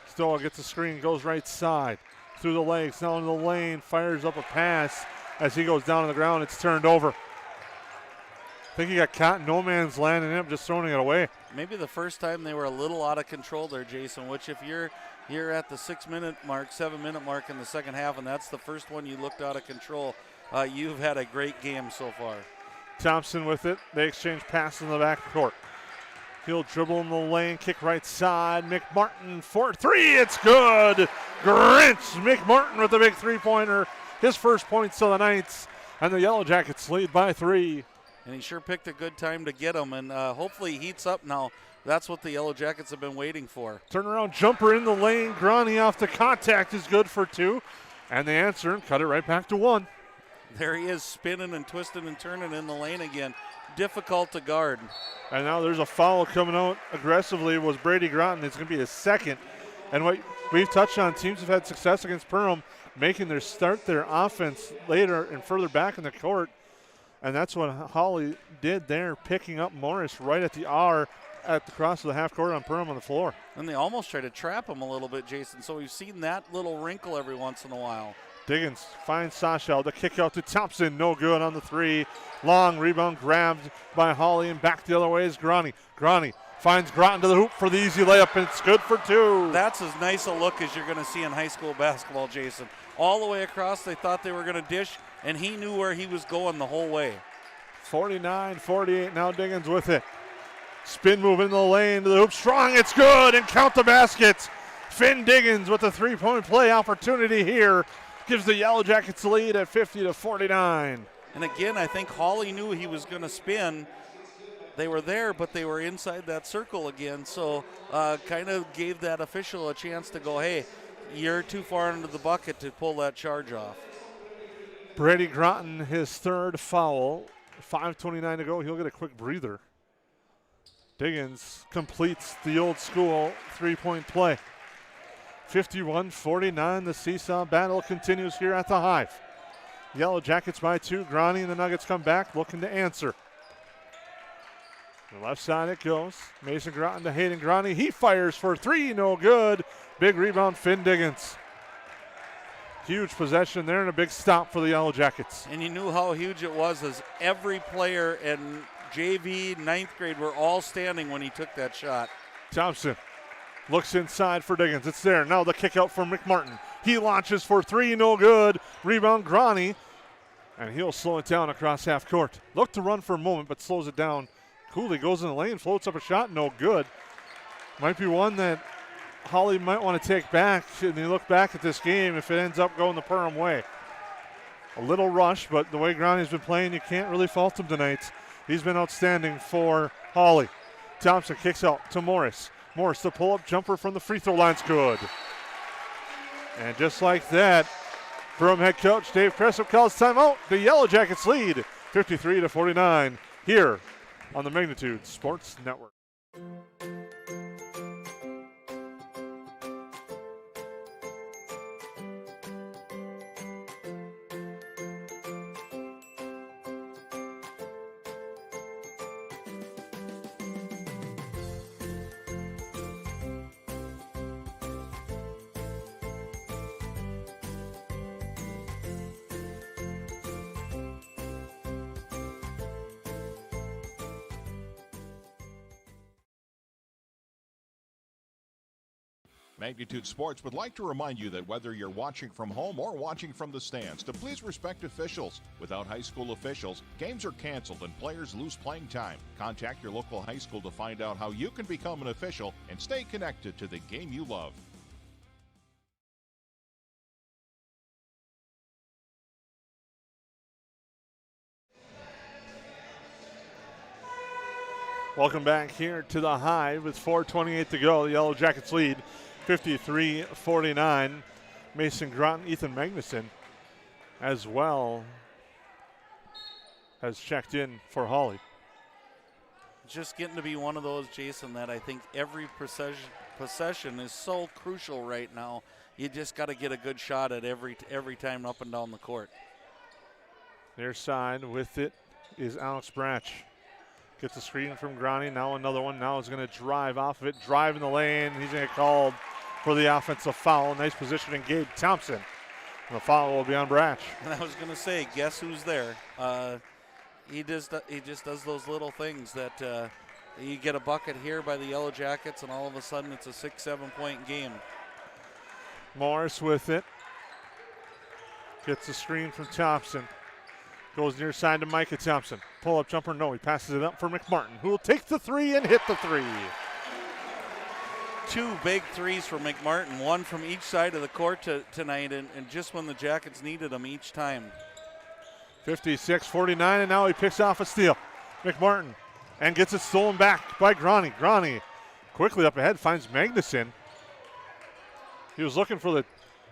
Stoa gets a screen, goes right side. Through the legs, now into the lane, fires up a pass. As he goes down on the ground, it's turned over. I think he got caught in no man's land and ended up just throwing it away. Maybe the first time they were a little out of control there, Jason, which if you're at the 6-minute mark, 7-minute mark in the second half, and that's the first one you looked out of control, you've had a great game so far. Thompson with it. They exchange passes in the back court. He'll dribble in the lane, kick right side. McMartin for 3. It's good. Grinch McMartin with the big three-pointer. His first points of the night. And the Yellow Jackets lead by 3. And he sure picked a good time to get him. And hopefully he heats up now. That's what the Yellow Jackets have been waiting for. Turnaround jumper in the lane. Grani off the contact is good for 2. And they answer and cut it right back to 1. There he is, spinning and twisting and turning in the lane again. Difficult to guard. And now there's a foul coming out aggressively. Was Brady Groton. It's going to be his second. And what we've touched on, teams have had success against Perham, making their offense later and further back in the court. And that's what Hawley did there, picking up Morris right at the R at the cross of the half court on Perham on the floor. And they almost tried to trap him a little bit, Jason. So we've seen that little wrinkle every once in a while. Diggins finds Sasha. The kick out to Thompson. No good on the 3. Long rebound grabbed by Hawley and back the other way is Grani. Grani finds Groton to the hoop for the easy layup, and it's good for 2. That's as nice a look as you're going to see in high school basketball, Jason. All the way across, they thought they were going to dish, and he knew where he was going the whole way. 49-48, now Diggins with it. Spin move in the lane to the hoop. Strong, it's good, and count the baskets. Finn Diggins with a 3-point play opportunity here. Gives the Yellow Jackets the lead at 50-49. And again, I think Hawley knew he was going to spin. They were there, but they were inside that circle again. So kind of gave that official a chance to go, hey, you're too far into the bucket to pull that charge off. Brady Groton, his 3rd foul. 5:29 to go. He'll get a quick breather. Diggins completes the old school 3-point play. 51-49, the seesaw battle continues here at the Hive. Yellow Jackets by 2. Groney and the Nuggets come back looking to answer. The left side it goes. Mason Groton to Hayden Groney. He fires for 3, no good. Big rebound, Finn Diggins. Huge possession there and a big stop for the Yellow Jackets. And you knew how huge it was as every player in JV 9th grade were all standing when he took that shot. Thompson looks inside for Diggins. It's there. Now the kick out for McMartin. He launches for 3, no good. Rebound, Groney. And he'll slow it down across half court. Looked to run for a moment, but slows it down. Cooley goes in the lane, floats up a shot, no good. Might be one that Hawley might want to take back. And you look back at this game if it ends up going the Perham way. A little rush, but the way Groney's been playing, you can't really fault him tonight. He's been outstanding for Hawley. Thompson kicks out to Morris. Morris, the pull-up jumper from the free throw line's good. And just like that, Perham head coach Dave Cressup calls timeout. The Yellow Jackets lead 53-49 here on the Magnitude Sports Network. Magnitude Sports would like to remind you that whether you're watching from home or watching from the stands, to please respect officials. Without high school officials, games are canceled and players lose playing time. Contact your local high school to find out how you can become an official and stay connected to the game you love. Welcome back here to the Hive with 4:28 to go. The Yellow Jackets lead 53-49. Mason Groton, Ethan Magnuson as well has checked in for Hawley. Just getting to be one of those, Jason, that I think every possession is so crucial right now. You just got to get a good shot at every time up and down the court. Near side with it is Alex Bratch. Gets a screen from Groney. Now another one. Now is going to drive off of it. Drive in the lane. He's going to get called for the offensive foul. Nice positioning, Gabe Thompson. And the foul will be on Bratch. And I was going to say, guess who's there? He just does those little things that you get a bucket here by the Yellow Jackets, and all of a sudden it's a 6-7 point game. Morris with it. Gets the screen from Thompson. Goes near side to Micah Thompson. Pull-up jumper, no. He passes it up for McMartin, who will take the 3 and hit the 3. 2 big threes for McMartin, one from each side of the court tonight, and just when the Jackets needed them each time. 56-49, and now he picks off a steal. McMartin, and gets it stolen back by Groney. Groney quickly up ahead, finds Magnuson. He was looking for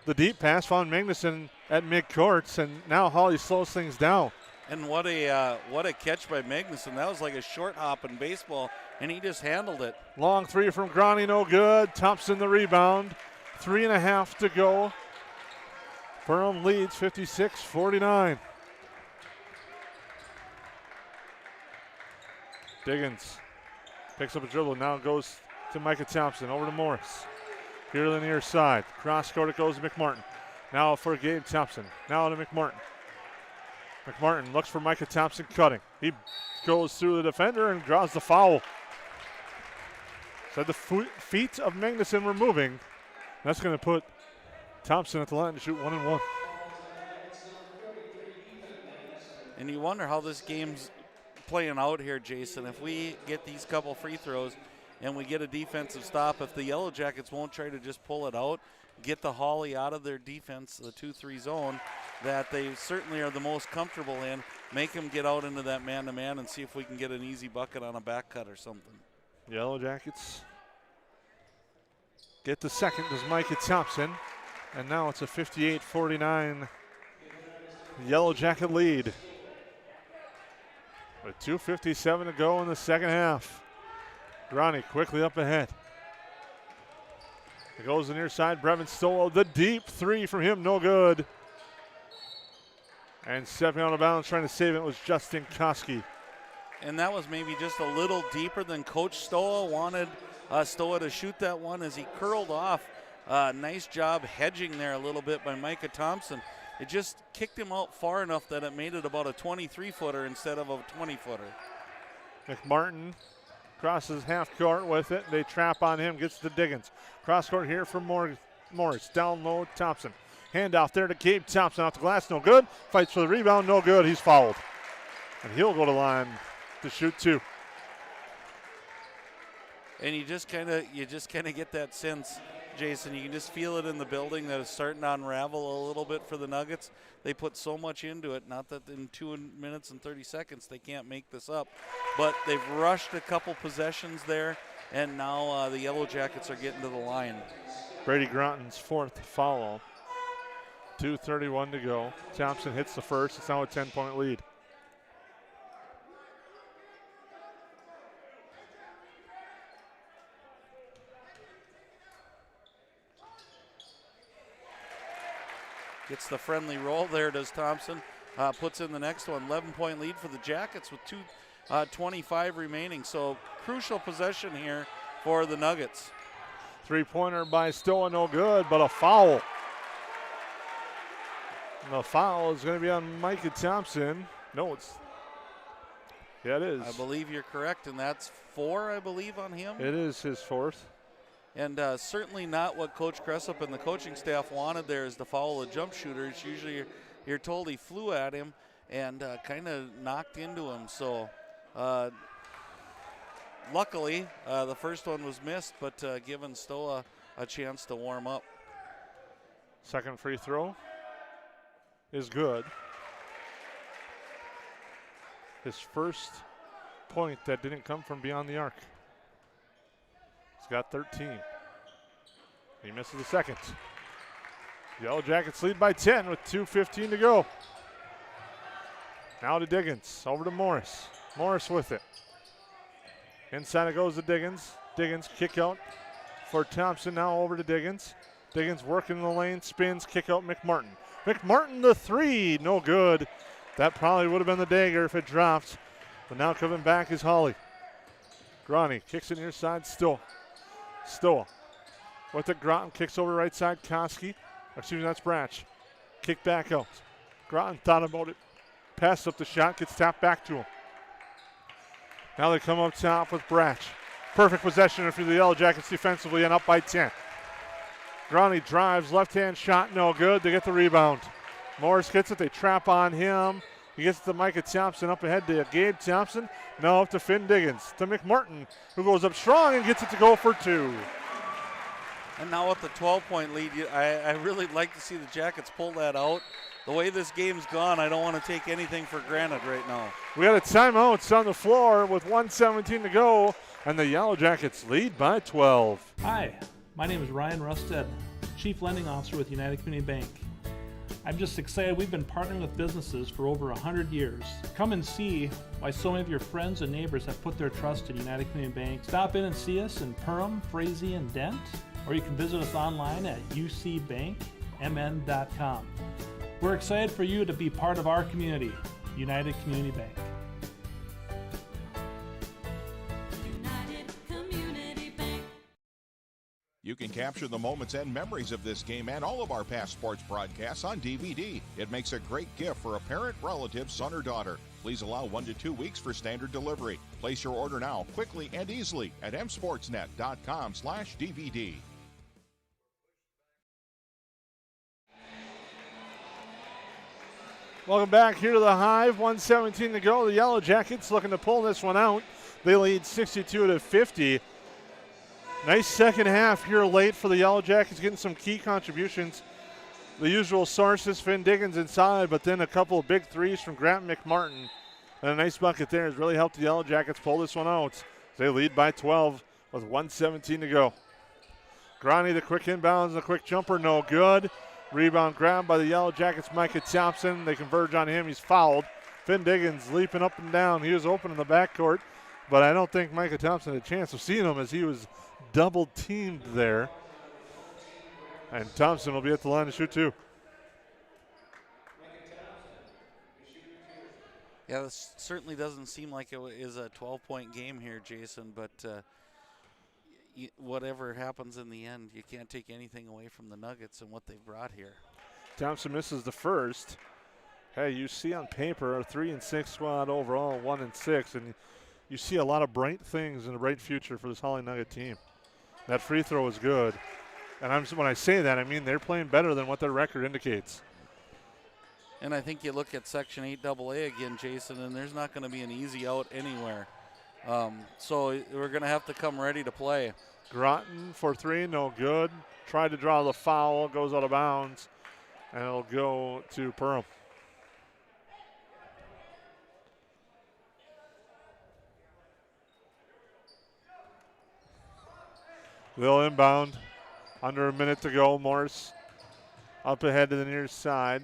the deep pass, found Magnuson at mid-courts, and now Hawley slows things down. And what a catch by Magnuson. That was like a short hop in baseball, and he just handled it. Long 3 from Groney, no good. Thompson the rebound. 3.5 to go. Perham leads 56-49. Diggins picks up a dribble, now goes to Micah Thompson, over to Morris. Here to the near side. Cross court it goes to McMartin. Now for Gabe Thompson. Now to McMartin. McMartin looks for Micah Thompson cutting. He goes through the defender and draws the foul. So the feet of Magnuson were moving. That's going to put Thompson at the line to shoot 1 and 1. And you wonder how this game's playing out here, Jason. If we get these couple free throws and we get a defensive stop, if the Yellow Jackets won't try to just pull it out, get the Hawley out of their defense, the 2-3 zone that they certainly are the most comfortable in, make them get out into that man-to-man and see if we can get an easy bucket on a back cut or something. Yellow Jackets get the second as Micah Thompson, and now it's a 58-49 Yellow Jacket lead. With 2:57 to go in the second half. Groney quickly up ahead. It goes to the near side. Brevin Stoll, the deep three from him, no good. And stepping out of bounds, trying to save it, was Justin Koski. And that was maybe just a little deeper than Coach Stoa wanted Stoa to shoot that one as he curled off. Nice job hedging there a little bit by Micah Thompson. It just kicked him out far enough that it made it about a 23-footer instead of a 20-footer. McMartin crosses half court with it. They trap on him, gets to Diggins. Cross court here for Morris. Down low, Thompson. Handoff there to Gabe Thompson off the glass, no good. Fights for the rebound, no good. He's fouled. And he'll go to line to shoot two. And you just kind of get that sense, Jason. You can just feel it in the building that it's starting to unravel a little bit for the Nuggets. They put so much into it. Not that in 2 minutes and 30 seconds they can't make this up, but they've rushed a couple possessions there, and now the Yellow Jackets are getting to the line. Brady Groton's fourth foul. 2:31 to go. Thompson hits the first. It's now a 10-point lead. Gets the friendly roll there, does Thompson. Puts in the next one. 11-point lead for the Jackets with 2:25 remaining. So crucial possession here for the Nuggets. Three-pointer by Stoa, no good, but a foul. And the foul is going to be on Micah Thompson. No, yeah, it is. I believe you're correct, and that's 4, I believe, on him. It is his fourth. And certainly not what Coach Cressup and the coaching staff wanted there is to foul a jump shooter. It's usually you're told he flew at him and kind of knocked into him. So luckily, the first one was missed, but giving Stoa a chance to warm up. Second free throw is good. His first point that didn't come from beyond the arc. He's got 13. He misses the second. Yellow Jackets lead by 10 with 2:15 to go. Now to Diggins, over to Morris. Morris with it. Inside it goes to Diggins. Diggins kick out for Thompson, now over to Diggins. Diggins working in the lane, spins, kick out McMartin. McMartin the three, no good. That probably would have been the dagger if it dropped. But now coming back is Hawley. Groney kicks it near side, Stoa with it. Groton kicks over right side. Koski, excuse me, that's Bratch. Kick back out. Groton thought about it. Passed up the shot, gets tapped back to him. Now they come up top with Bratch. Perfect possession for the Yellow Jackets defensively and up by 10. Groney drives, left-hand shot, no good. They get the rebound. Morris gets it, they trap on him. He gets it to Micah Thompson, up ahead to Gabe Thompson. Now up to Finn Diggins, to McMartin, who goes up strong and gets it to go for two. And now with the 12-point lead, I really like to see the Jackets pull that out. The way this game's gone, I don't want to take anything for granted right now. We got a timeout. It's on the floor with 1:17 to go, and the Yellow Jackets lead by 12. Hi, my name is Ryan Rusted, Chief Lending Officer with United Community Bank. I'm just excited. We've been partnering with businesses for over 100 years. Come and see why so many of your friends and neighbors have put their trust in United Community Bank. Stop in and see us in Perham, Frazee, and Dent, or you can visit us online at ucbankmn.com. We're excited for you to be part of our community, United Community Bank. You can capture the moments and memories of this game and all of our past sports broadcasts on DVD. It makes a great gift for a parent, relative, son, or daughter. Please allow 1 to 2 weeks for standard delivery. Place your order now, quickly and easily at msportsnet.com/DVD. Welcome back here to the Hive. 1:17 to go. The Yellow Jackets looking to pull this one out. They lead 62-50. Nice second half here late for the Yellow Jackets, getting some key contributions. The usual sources, Finn Diggins inside, but then a couple of big threes from Grant McMartin. And a nice bucket there has really helped the Yellow Jackets pull this one out. They lead by 12 with 1:17 to go. Groney, the quick inbounds, the quick jumper, no good. Rebound grabbed by the Yellow Jackets, Micah Thompson. They converge on him. He's fouled. Finn Diggins leaping up and down. He was open in the backcourt, but I don't think Micah Thompson had a chance of seeing him as he was double teamed there. And Thompson will be at the line to shoot 2. Yeah, this certainly doesn't seem like it is a 12-point game here, Jason, but whatever happens in the end, you can't take anything away from the Nuggets and what they've brought here. Thompson misses the first. Hey, you see on paper a 3-6 squad overall, 1-6, and you see a lot of bright things and a bright future for this Hawley Nugget team. That free throw is good. And when I say that, I mean they're playing better than what their record indicates. And I think you look at Section 8AA again, Jason, and there's not going to be an easy out anywhere. So we're going to have to come ready to play. Groton for 3, no good. Tried to draw the foul, goes out of bounds, and it'll go to Perham. They'll inbound. Under a minute to go. Morris up ahead to the near side.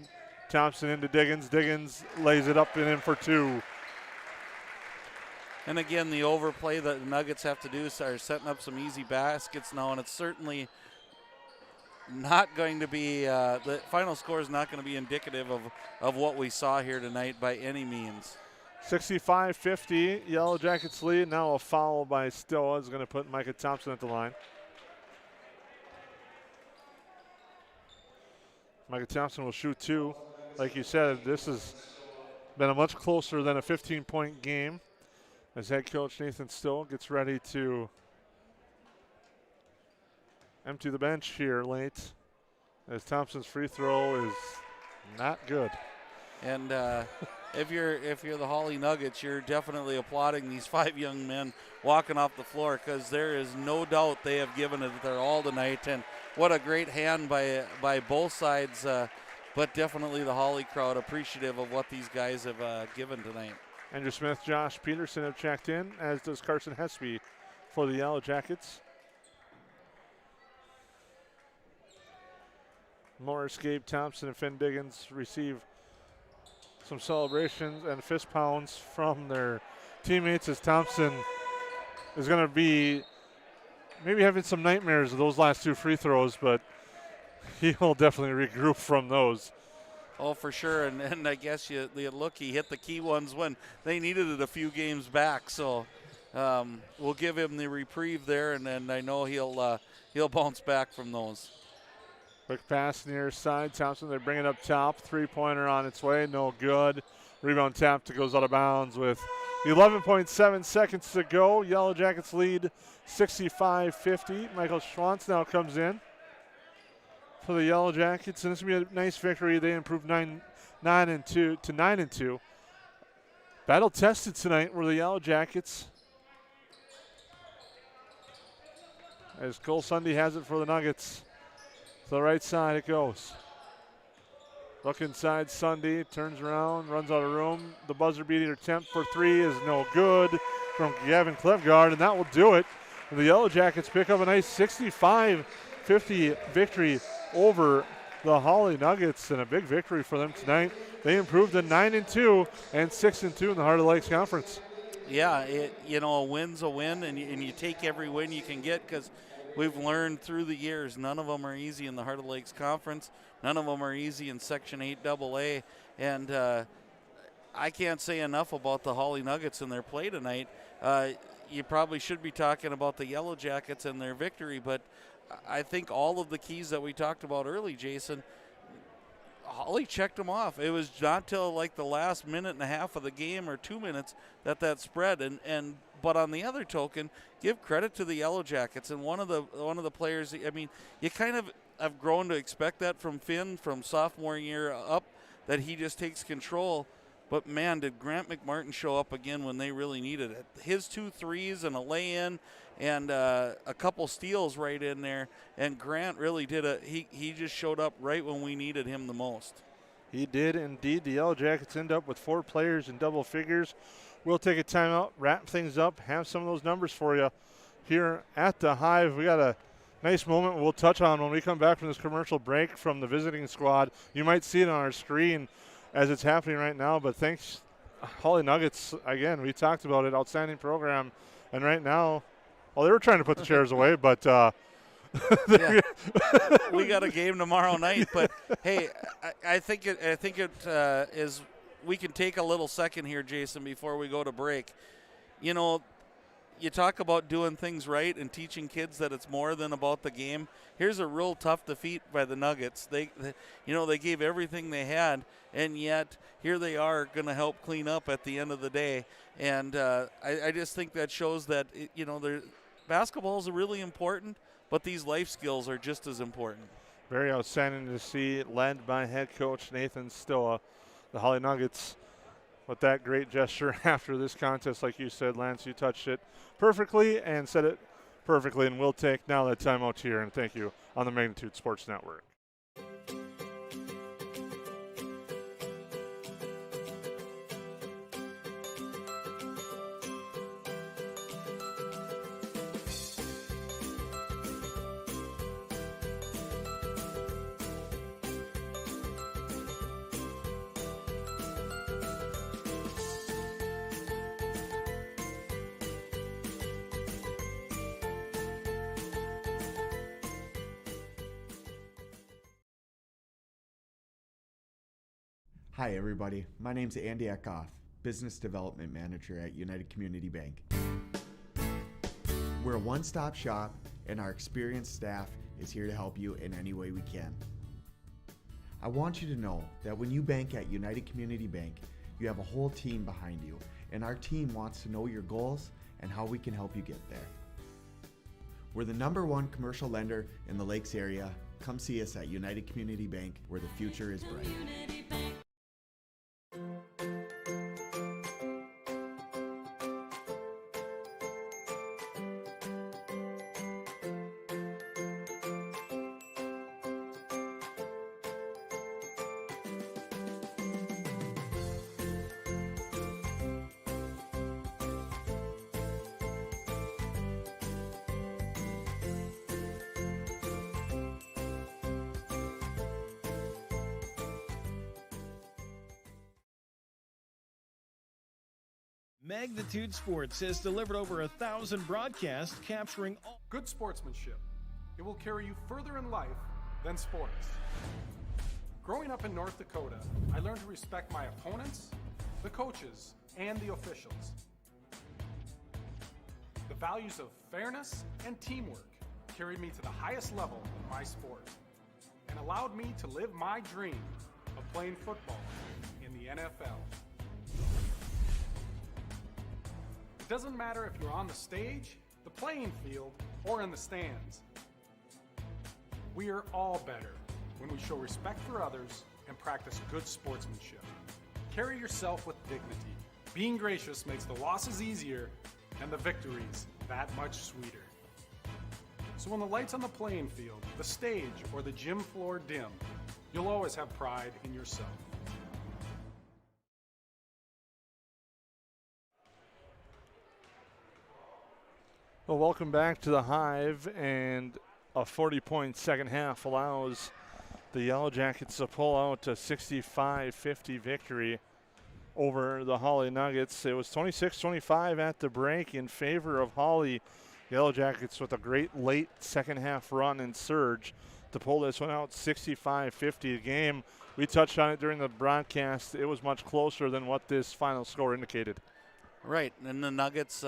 Thompson into Diggins. Diggins lays it up and in for 2. And again, the overplay that the Nuggets have to do is start setting up some easy baskets now, and it's certainly not going to be, the final score is not going to be indicative of what we saw here tonight by any means. 65-50, Yellow Jackets lead. Now a foul by Stoa is going to put Micah Thompson at the line. Micah Thompson will shoot 2. Like you said, this has been a much closer than a 15-point game as head coach Nathan Stoll gets ready to empty the bench here late as Thompson's free throw is not good. And if you're the Hawley Nuggets, you're definitely applauding these 5 young men walking off the floor, because there is no doubt they have given it their all tonight. And what a great hand by both sides, but definitely the Hawley crowd appreciative of what these guys have given tonight. Andrew Smith, Josh Peterson have checked in, as does Carson Hespy for the Yellow Jackets. Morris, Gabe Thompson, and Finn Diggins receive some celebrations and fist pounds from their teammates as Thompson is going to be maybe having some nightmares of those last 2 free throws, but he will definitely regroup from those. Oh, for sure, and I guess you look, he hit the key ones when they needed it a few games back, so we'll give him the reprieve there, and I know he'll bounce back from those. Quick pass near side. Thompson, they bring it up top. 3-pointer on its way. No good. Rebound tapped. It goes out of bounds with 11.7 seconds to go. Yellow Jackets lead 65-50. Michael Schwantz now comes in for the Yellow Jackets, and this will be a nice victory. They improved 9-2 to 9-2. Battle tested tonight were the Yellow Jackets, as Cole Sunday has it for the Nuggets. To the right side it goes. Look inside, Sunday turns around, runs out of room. The buzzer beater attempt for 3 is no good from Gavin Klevgard, and that will do it. And the Yellow Jackets pick up a nice 65-50 victory over the Hawley Nuggets, and a big victory for them tonight. They improved to 9-2 and 6-2 in the Heart of the Lakes Conference. Yeah, a win's a win, and you take every win you can get, because we've learned through the years none of them are easy in the Heart of the Lakes Conference. None of them are easy in Section 8AA, and I can't say enough about the Hawley Nuggets and their play tonight. You probably should be talking about the Yellow Jackets and their victory, but I think all of the keys that we talked about early, Jason, Hawley checked them off. It was not till like the last minute and a half of the game, or 2 minutes, that spread. But on the other token, give credit to the Yellow Jackets, and one of the players. I mean, you kind of have grown to expect that from Finn from sophomore year up, that he just takes control. But man, did Grant McMartin show up again when they really needed it. His 2 threes and a lay-in and a couple steals right in there. And Grant really did he just showed up right when we needed him the most. He did indeed. The Yellow Jackets end up with 4 players in double figures. We'll take a timeout, wrap things up, have some of those numbers for you here at the Hive. We got a nice moment we'll touch on when we come back from this commercial break from the visiting squad. You might see it on our screen as it's happening right now, but thanks, Hawley Nuggets. Again, we talked about it, outstanding program. And right now, well, they were trying to put the chairs away, but Yeah. We got a game tomorrow night, but hey, I think it is. We can take a little second here, Jason, before we go to break. You know, you talk about doing things right and teaching kids that it's more than about the game. Here's a real tough defeat by the Nuggets. They gave everything they had, and yet here they are going to help clean up at the end of the day. And I just think that shows that basketball is really important, but these life skills are just as important. Very outstanding to see, led by head coach Nathan Stilla. The Hawley Nuggets with that great gesture after this contest. Like you said, Lance, you touched it perfectly and said it perfectly. And we'll take now that timeout here, and thank you on the Magnitude Sports Network. Hi everybody, my name's Andy Eckhoff, Business Development Manager at United Community Bank. We're a one-stop shop and our experienced staff is here to help you in any way we can. I want you to know that when you bank at United Community Bank, you have a whole team behind you, and our team wants to know your goals and how we can help you get there. We're the #1 commercial lender in the Lakes area. Come see us at United Community Bank, where the future is bright. Magnitude Sports has delivered over 1,000 broadcasts capturing all. Good sportsmanship. It will carry you further in life than sports. Growing up in North Dakota, I learned to respect my opponents, the coaches, and the officials. The values of fairness and teamwork carried me to the highest level in my sport and allowed me to live my dream of playing football in the NFL. It doesn't matter if you're on the stage, the playing field, or in the stands. We are all better when we show respect for others and practice good sportsmanship. Carry yourself with dignity. Being gracious makes the losses easier and the victories that much sweeter. So when the lights on the playing field, the stage, or the gym floor dim, you'll always have pride in yourself. Well, welcome back to the Hive, and a 40-point second half allows the Yellow Jackets to pull out a 65-50 victory over the Hawley Nuggets. It was 26-25 at the break in favor of Hawley. Yellow Jackets with a great late second half run and surge to pull this one out 65-50. The game, we touched on it during the broadcast, it was much closer than what this final score indicated. Right, and the Nuggets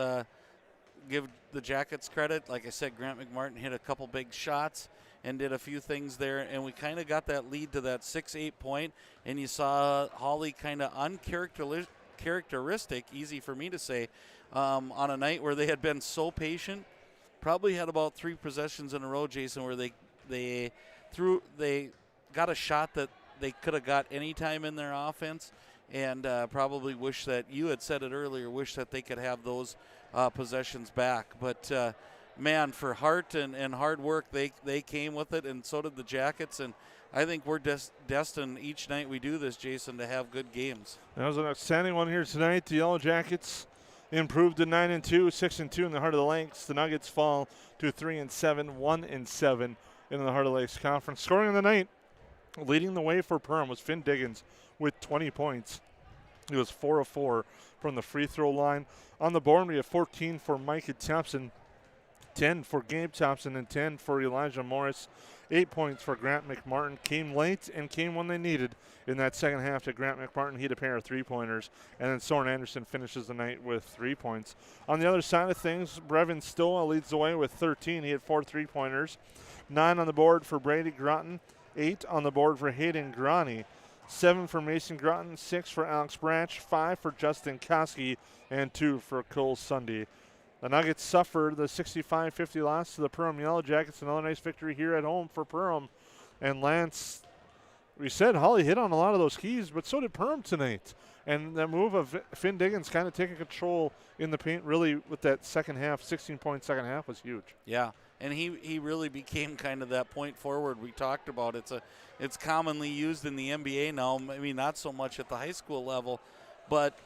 give the Jackets credit. Like I said, Grant McMartin hit a couple big shots and did a few things there, and we kind of got that lead to that 6-8 point, and you saw Hawley kind of uncharacteristic, easy for me to say, on a night where they had been so patient. Probably had about 3 possessions in a row, Jason, where they got a shot that they could have got any time in their offense, and probably wish that, you had said it earlier, wish that they could have those possessions back. But man, for heart and hard work, they came with it, and so did the Jackets. And I think we're destined each night we do this, Jason, to have good games. That was an outstanding one here tonight. The Yellow Jackets improved to 9-2, 6-2 in the Heart of the Lakes. The Nuggets fall to 3-7, 1-7 in the Heart of the Lakes Conference. Scoring of the night, leading the way for Perham was Finn Diggins with 20 points. He was 4 of 4 from the free throw line. On the board, we have 14 for Micah Thompson, 10 for Gabe Thompson and 10 for Elijah Morris. 8 points for Grant McMartin. Came late and came when they needed in that second half to Grant McMartin. He had a pair of three-pointers. And then Soren Anderson finishes the night with 3 points. On the other side of things, Brevin Stoa leads the way with 13. He had 4 three-pointers. 9 on the board for Brady Groton. 8 on the board for Hayden Grani. 7 for Mason Groton. 6 for Alex Branch. 5 for Justin Koski. And 2 for Cole Sunday. The Nuggets suffered the 65-50 loss to the Perham Yellow Jackets. Another nice victory here at home for Perham. And Lance, we said Hawley hit on a lot of those keys, but so did Perham tonight. And the move of Finn Diggins kind of taking control in the paint really with that second half, 16-point second half was huge. Yeah, and he really became kind of that point forward we talked about. It's commonly used in the NBA now, maybe not so much at the high school level, but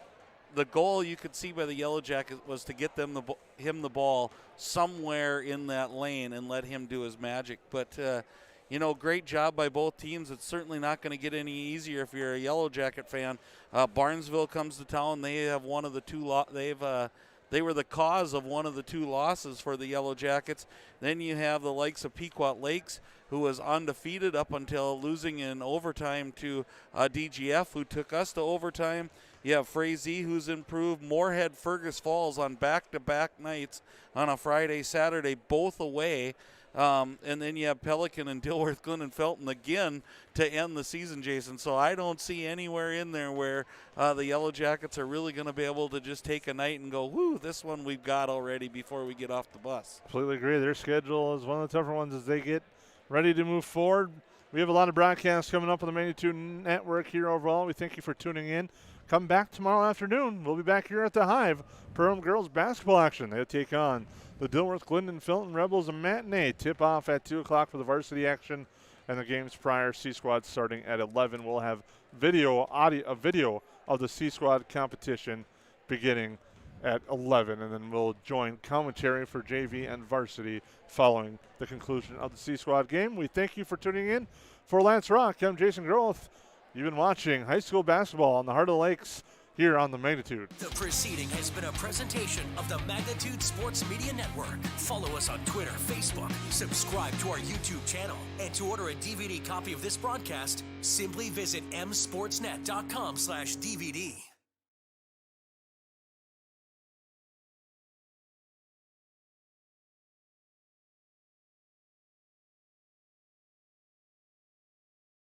the goal you could see by the Yellow Jackets was to get him the ball somewhere in that lane and let him do his magic. But, great job by both teams. It's certainly not going to get any easier if you're a Yellow Jacket fan. Barnesville comes to town. They have one of the two they were the cause of one of the 2 losses for the Yellow Jackets. Then you have the likes of Pequot Lakes, who was undefeated up until losing in overtime to DGF, who took us to overtime. You have Frazee, who's improved. Moorhead, Fergus Falls on back-to-back nights on a Friday, Saturday, both away. And then you have Pelican and Dilworth, Glen and Felton again to end the season, Jason. So I don't see anywhere in there where the Yellow Jackets are really going to be able to just take a night and go, whoo, this one we've got already before we get off the bus. Completely agree. Their schedule is one of the tougher ones as they get ready to move forward. We have a lot of broadcasts coming up on the Magnitude Network here overall. We thank you for tuning in. Come back tomorrow afternoon. We'll be back here at the Hive. Perham girls basketball action. They'll take on the Dilworth Glendon Felton Rebels. A matinee tip-off at 2 o'clock for the varsity action. And the games prior, C-Squad starting at 11. We'll have a video of the C-Squad competition beginning at 11. And then we'll join commentary for JV and varsity following the conclusion of the C-Squad game. We thank you for tuning in. For Lance Rock, I'm Jason Groth. You've been watching high school basketball on the Heart of the Lakes here on the Magnitude. The proceeding has been a presentation of the Magnitude Sports Media Network. Follow us on Twitter, Facebook, subscribe to our YouTube channel, and to order a DVD copy of this broadcast, simply visit msportsnet.com/DVD.